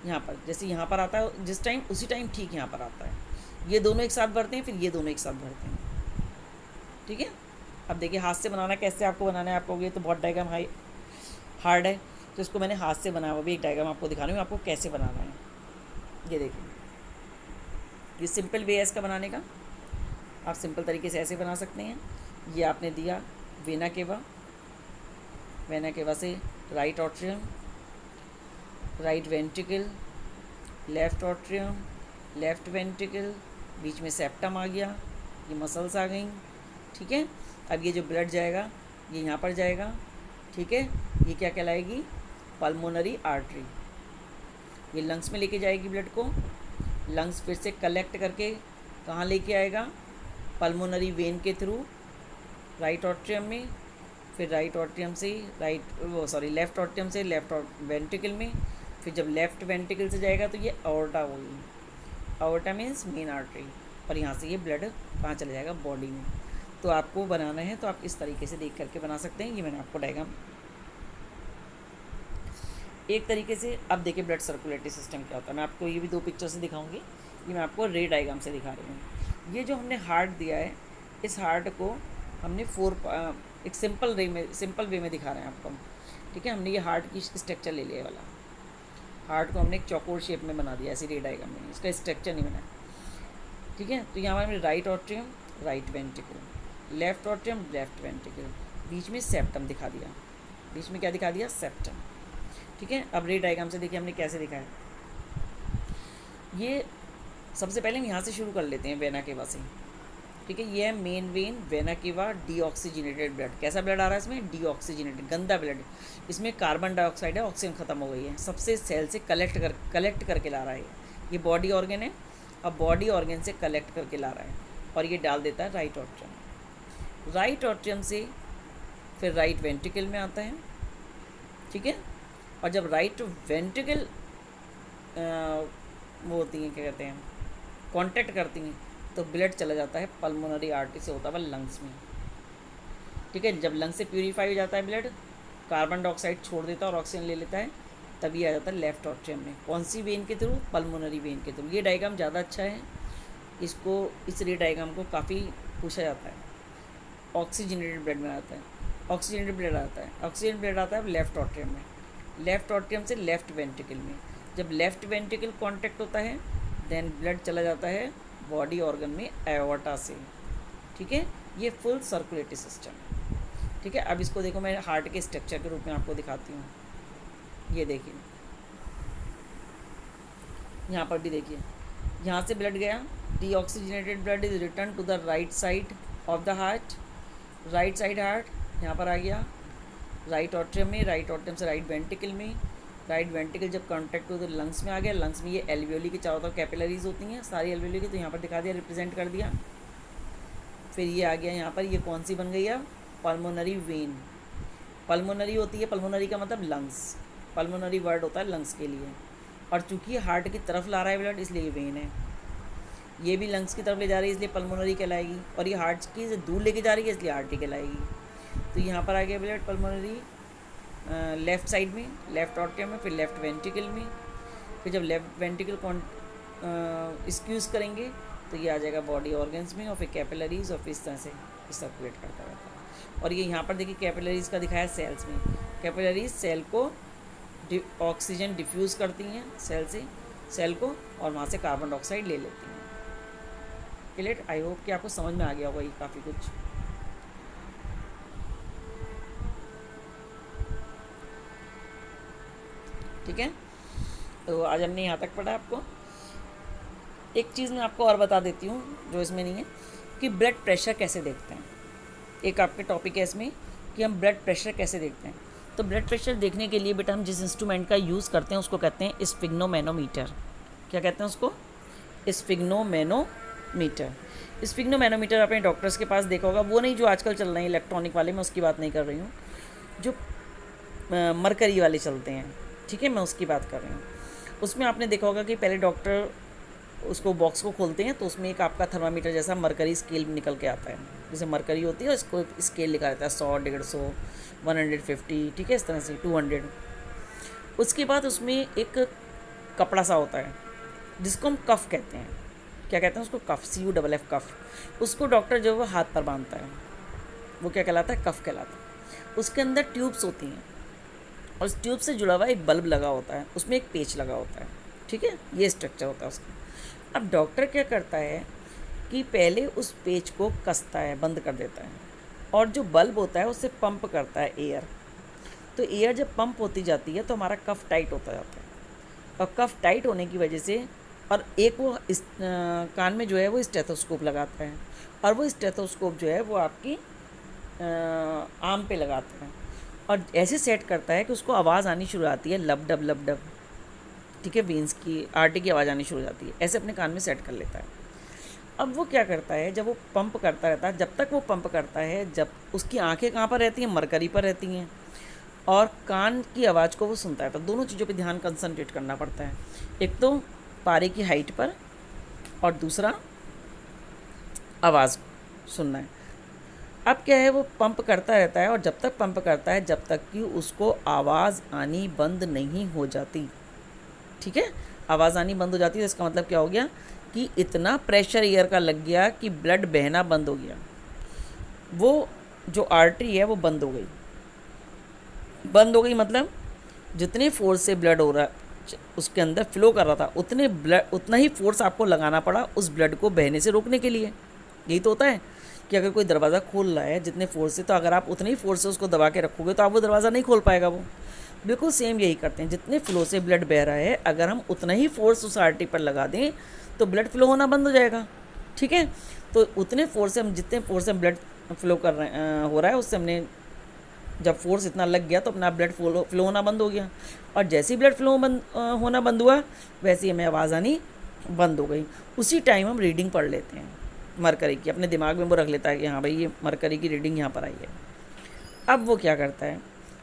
यहाँ पर, जैसे यहाँ पर आता है जिस टाइम उसी टाइम ठीक यहाँ पर आता है। ये दोनों एक साथ भरते हैं, फिर ये दोनों एक साथ भरते हैं। ठीक है, अब देखिए हाथ से बनाना कैसे आपको बनाना है। आपको ये तो बहुत डायग्राम हार्ड है, तो इसको मैंने हाथ से बनाया हुआ भी एक डायग्राम आपको दिखा रही हूँ, आपको कैसे बनाना है। ये देखिए, ये सिंपल वे है इसका बनाने का, आप सिंपल तरीके से ऐसे बना सकते हैं। ये आपने दिया वेना केवा, वेना केवा से right atrium, right ventricle, left atrium, left ventricle, बीच में सेप्टम आ गया, ये मसल्स आ गई। ठीक है, अब ये जो ब्लड जाएगा ये यहाँ पर जाएगा। ठीक है, ये क्या कहलाएगी, पल्मोनरी आर्टरी। ये लंग्स में लेके जाएगी ब्लड को, लंग्स फिर से कलेक्ट करके कहाँ लेके आएगा, पल्मोनरी वेन के थ्रू राइट ऑट्रियम में, फिर राइट ऑट्रियम से लेफ़्ट ऑट्रियम से लेफ़्ट वेंट्रिकल में, फिर जब लेफ़्ट वेंट्रिकल से जाएगा तो ये अओर्टा होगी, अओर्टा मीन्स मेन आर्टरी, और यहाँ से ये ब्लड कहाँ चला जाएगा, बॉडी में। तो आपको बनाना है तो आप इस तरीके से देख करके बना सकते हैं। ये मैंने आपको डायग्राम एक तरीके से। अब देखिए ब्लड सर्कुलेटरी सिस्टम क्या होता है, मैं आपको ये भी दो पिक्चर से दिखाऊंगी, ये मैं आपको रे डायग्राम से दिखा रही हूँ। ये जो हमने हार्ट दिया है, इस हार्ट को हमने एक सिंपल वे में दिखा रहे हैं आपको। ठीक है, हमने ये हार्ट की स्ट्रक्चर ले लिया वाला, हार्ट को हमने एक चौकोर शेप में बना दिया ऐसे रे डायग्राम में, इसका स्ट्रक्चर नहीं बनाया। ठीक है, तो यहाँ हमने right atrium, right ventricle, left atrium, left ventricle, बीच में सेप्टम दिखा दिया, बीच में क्या दिखा दिया, सेप्टम। ठीक है, अब रे डायग्राम से देखिए हमने कैसे दिखाया। ये सबसे पहले हम यहाँ से शुरू कर लेते हैं वेना केवा से। ठीक है, ये है main vein vena cava, deoxygenated blood. कैसा ब्लड आ रहा है इसमें, डीऑक्सीजनेटेड, गंदा ब्लड। इसमें कार्बन डाइऑक्साइड है, ऑक्सीजन ख़त्म हो गई है, सबसे सेल से कलेक्ट करके ला रहा है। ये बॉडी ऑर्गन है, अब बॉडी ऑर्गन से कलेक्ट करके ला रहा है और ये डाल देता है राइट ऑट्रियम। राइट ऑट्रियम से फिर राइट वेंट्रिकल में आता है। ठीक है, और जब राइट वेंट्रिकल वो होती हैं, क्या कहते हैं, कांटेक्ट करती हैं, तो ब्लड चला जाता है पल्मोनरी आर्टरी से होता हुआ लंग्स में। ठीक है, जब लंग्स से प्यूरीफाई हो जाता है ब्लड, कार्बन डाइऑक्साइड छोड़ देता है और ऑक्सीजन ले लेता है, तभी आ जाता है लेफ्ट ऑट्रियम में। कौन सी वेन के थ्रू, पल्मोनरी वेन के थ्रू। ये डायग्राम ज़्यादा अच्छा है, इसको इस रे डायग्राम को काफ़ी पूछा जाता है। ऑक्सीजनेटेड ब्लड में आता है, ऑक्सीजनेटेड ब्लड आता है, ऑक्सीजन ब्लड आता है लेफ्ट ऑट्रियम में, लेफ्ट ऑट्रियम से लेफ्ट वेंट्रिकल में। जब लेफ्ट वेंट्रिकल कांटेक्ट होता है देन ब्लड चला जाता है बॉडी ऑर्गन में एओर्टा से। ठीक है, ये फुल सर्कुलेटरी सिस्टम है। ठीक है, अब इसको देखो, मैं हार्ट के स्ट्रक्चर के रूप में आपको दिखाती हूँ। ये देखिए, यहाँ पर भी देखिए, यहाँ से ब्लड गया, deoxygenated blood is return to the right side of the heart, right side heart यहाँ पर आ गया, राइट ऑट्रियम में, राइट ऑट्रियम से राइट वेंट्रिकल में, राइट वेंट्रिकल जब कॉन्टैक्ट हो तो लंग्स में आ गया, लंग्स में ये एल्वियोली की चारों तरफ कैपिलरीज होती हैं, सारी एल्वियोली की, तो यहाँ पर दिखा दिया, रिप्रेजेंट कर दिया। फिर ये आ गया यहाँ पर, ये कौन सी बन गई है, पल्मोनरी वेन। पल्मोनरी होती है, पल्मोनरी का मतलब लंग्स, पल्मोनरी वर्ड होता है लंग्स के लिए, और चूंकि हार्ट की तरफ ला रहा है ब्लड इसलिए वेन है। ये भी लंग्स की तरफ ले जा रही है इसलिए पल्मोनरी कहलाएगी, और ये हार्ट की से दूर लेके जा रही है इसलिए आर्टरी कहलाएगी। तो यहाँ पर आ गया ब्लड पल्मोनरी लेफ़्ट साइड में, लेफ़्ट ऑट्रियम में, फिर लेफ़्ट वेंट्रिकल में, फिर जब लेफ़्ट वेंट्रिकल स्क्यूज़ करेंगे तो ये आ जाएगा बॉडी ऑर्गन्स में, और फिर कैपिलरीज, और फिर इस तरह से सर्कुलेट करता रहता है। और ये यहाँ पर देखिए कैपिलरीज का दिखाया सेल्स में, कैपिलरीज सेल को ऑक्सीजन डिफ्यूज़ करती हैं सेल से, सेल को, और वहाँ से कार्बन डाइऑक्साइड ले लेती हैं। क्लियर? आई होप कि आपको समझ में आ गया होगा ये काफ़ी कुछ। ठीक है, तो आज हमने यहाँ तक पढ़ा। आपको एक चीज़ मैं आपको और बता देती हूँ जो इसमें नहीं है, कि ब्लड प्रेशर कैसे देखते हैं। एक आपके टॉपिक है इसमें कि हम ब्लड प्रेशर कैसे देखते हैं। तो ब्लड प्रेशर देखने के लिए बेटा हम जिस इंस्ट्रूमेंट का यूज़ करते हैं उसको कहते हैं स्फिग्नोमैनोमीटर। क्या कहते हैं उसको? स्फिग्नोमैनोमीटर। स्फिग्नोमैनोमीटर आपने डॉक्टर्स के पास देखा होगा, वो नहीं जो आजकल चल रहे हैं इलेक्ट्रॉनिक वाले, मैं उसकी बात नहीं कर रही हूँ, जो मरकरी वाले चलते हैं। ठीक है, मैं उसकी बात कर रही हूँ। उसमें आपने देखा होगा कि पहले डॉक्टर उसको बॉक्स को खोलते हैं तो उसमें एक आपका थर्मामीटर जैसा मरकरी स्केल निकल के आता है, जैसे मरकरी होती है, उसको स्केल लिखा रहता है 100, 150, 150, ठीक है, इस तरह से 200। उसके बाद उसमें एक कपड़ा सा होता है जिसको हम कफ कहते हैं। क्या कहते हैं उसको? कफ, CUFF, कफ। उसको डॉक्टर जो है वो हाथ पर बांधता है, वो क्या कहलाता है? कफ कहलाता है। उसके अंदर ट्यूब्स होती हैं और उस ट्यूब से जुड़ा हुआ एक बल्ब लगा होता है, उसमें एक पेच लगा होता है। ठीक है, ये स्ट्रक्चर होता है उसका। अब डॉक्टर क्या करता है कि पहले उस पेच को कसता है, बंद कर देता है, और जो बल्ब होता है उससे पंप करता है एयर। तो एयर जब पंप होती जाती है तो हमारा कफ टाइट होता जाता है, और कफ टाइट होने की वजह से, और एक वो इस कान में जो है वो स्टेथोस्कोप लगाता है, और वो स्टेथोस्कोप जो है वो आपकी आर्म पे लगाता है, और ऐसे सेट करता है कि उसको आवाज़ आनी शुरू आती है, लब डब लब डब। ठीक है, वेंस की, आर्टरी की आवाज़ आनी शुरू हो जाती है, ऐसे अपने कान में सेट कर लेता है। अब वो क्या करता है, जब वो पंप करता रहता है, जब तक वो पंप करता है, जब उसकी आंखें कहाँ पर रहती हैं? मरकरी पर रहती हैं, और कान की आवाज़ को वो सुनता है। तो दोनों चीज़ों पे ध्यान कंसंट्रेट करना पड़ता है, एक तो पारे की हाइट पर, और दूसरा आवाज़ सुनना है। अब क्या है, वो पंप करता रहता है, और जब तक पंप करता है जब तक कि उसको आवाज़ आनी बंद नहीं हो जाती। ठीक है, आवाज़ आनी बंद हो जाती है, इसका मतलब क्या हो गया कि इतना प्रेशर एयर का लग गया कि ब्लड बहना बंद हो गया, वो जो आर्टरी है वो बंद हो गई। बंद हो गई मतलब जितने फोर्स से ब्लड हो रहा उसके अंदर फ्लो कर रहा था, उतना ही फोर्स आपको लगाना पड़ा उस ब्लड को बहने से रोकने के लिए। यही तो होता है कि अगर कोई दरवाज़ा खोल रहा है जितने फोर्स से, तो अगर आप उतने ही फोर्स से उसको दबा के रखोगे तो आप वो दरवाज़ा नहीं खोल पाएगा। वो बिल्कुल सेम यही करते हैं, जितने फ्लो से ब्लड बह रहा है अगर हम उतना ही फोर्स उस आर्टरी पर लगा दें तो ब्लड फ्लो होना बंद हो जाएगा। ठीक है, तो उतने फोर्स से हम, जितने फोर्स से ब्लड फ्लो कर रहे हो रहा है, उससे हमने जब फोर्स इतना लग गया तो अपना ब्लड फ्लो होना बंद हो गया, और जैसे ही ब्लड फ्लो होना बंद हुआ वैसे ही हमें आवाज़ आनी बंद हो गई। उसी टाइम हम रीडिंग पढ़ लेते हैं मरकरी की, अपने दिमाग में वो रख लेता है कि हाँ भाई ये मरकरी की रीडिंग यहाँ पर आई है। अब वो क्या करता है,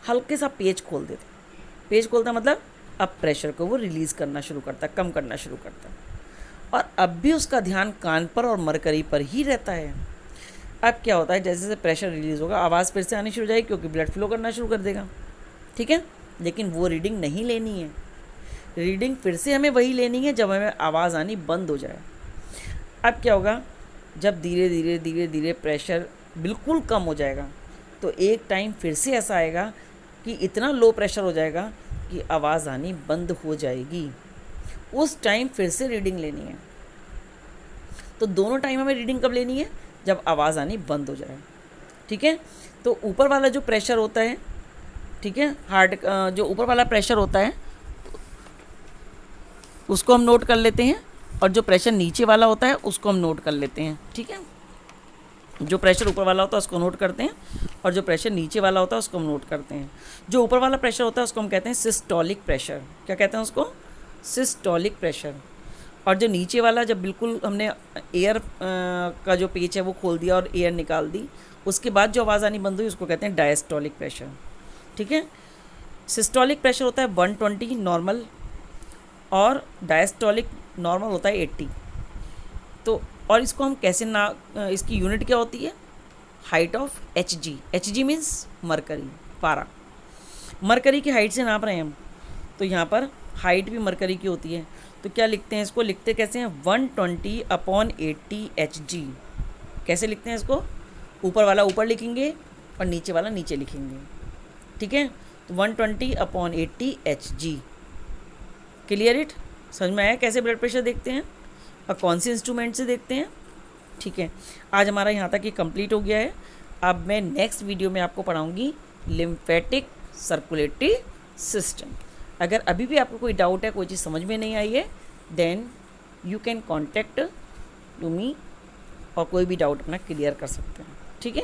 हल्के सा पेज खोल देता है। पेज खोलता मतलब अब प्रेशर को वो रिलीज़ करना शुरू करता है, कम करना शुरू करता है, और अब भी उसका ध्यान कान पर और मरकरी पर ही रहता है। अब क्या होता है, जैसे जैसे प्रेशर रिलीज़ होगा आवाज़ फिर से आनी शुरू हो जाएगी, क्योंकि ब्लड फ्लो करना शुरू कर देगा। ठीक है, लेकिन वो रीडिंग नहीं लेनी है, रीडिंग फिर से हमें वही लेनी है जब हमें आवाज़ आनी बंद हो जाए। अब क्या होगा, जब धीरे धीरे धीरे धीरे प्रेशर बिल्कुल कम हो जाएगा तो एक टाइम फिर से ऐसा आएगा कि इतना लो प्रेशर हो जाएगा कि आवाज़ आनी बंद हो जाएगी। उस टाइम फिर से रीडिंग लेनी है। तो दोनों टाइम हमें रीडिंग कब लेनी है, जब आवाज़ आनी बंद हो जाए। ठीक है, तो ऊपर वाला जो प्रेशर होता है, ठीक है, हार्ट जो ऊपर वाला प्रेशर होता है उसको हम नोट कर लेते हैं, और जो प्रेशर नीचे वाला होता है उसको हम नोट कर लेते हैं। ठीक है, जो प्रेशर ऊपर वाला होता है उसको नोट करते हैं, और जो प्रेशर नीचे वाला होता है उसको हम नोट करते हैं। जो ऊपर वाला प्रेशर होता है उसको हम कहते हैं सिस्टोलिक प्रेशर। क्या कहते हैं उसको? Systolic pressure. और जो नीचे वाला, जब बिल्कुल हमने एयर का जो पेच है वो खोल दिया और एयर निकाल दी, उसके बाद जो आवाज़ आनी बंद हुई उसको कहते हैं डायस्टोलिक प्रेशर। ठीक है, सिस्टोलिक प्रेशर होता है 120 नॉर्मल, और डायस्टोलिक नॉर्मल होता है 80। तो और इसको हम कैसे इसकी यूनिट क्या होती है? Height of Hg। Hg means mercury, पारा। मरकरी की हाइट से नाप रहे हैं हम, तो यहाँ पर हाइट भी मरकरी की होती है। तो क्या लिखते हैं इसको? लिखते कैसे हैं? 120/80 Hg। कैसे लिखते हैं इसको? ऊपर वाला ऊपर लिखेंगे और नीचे वाला नीचे लिखेंगे। ठीक है, तो 120/80 Hg। Clear it? समझ में आया कैसे ब्लड प्रेशर देखते हैं और कौन से इंस्ट्रूमेंट से देखते हैं? ठीक है, आज हमारा यहाँ तक ही कंप्लीट हो गया है। अब मैं नेक्स्ट वीडियो में आपको पढ़ाऊँगी लिम्फेटिक सर्कुलेटरी सिस्टम। अगर अभी भी आपको कोई डाउट है, कोई चीज़ समझ में नहीं आई है, then you can contact to me, और कोई भी डाउट अपना क्लियर कर सकते हैं। ठीक है।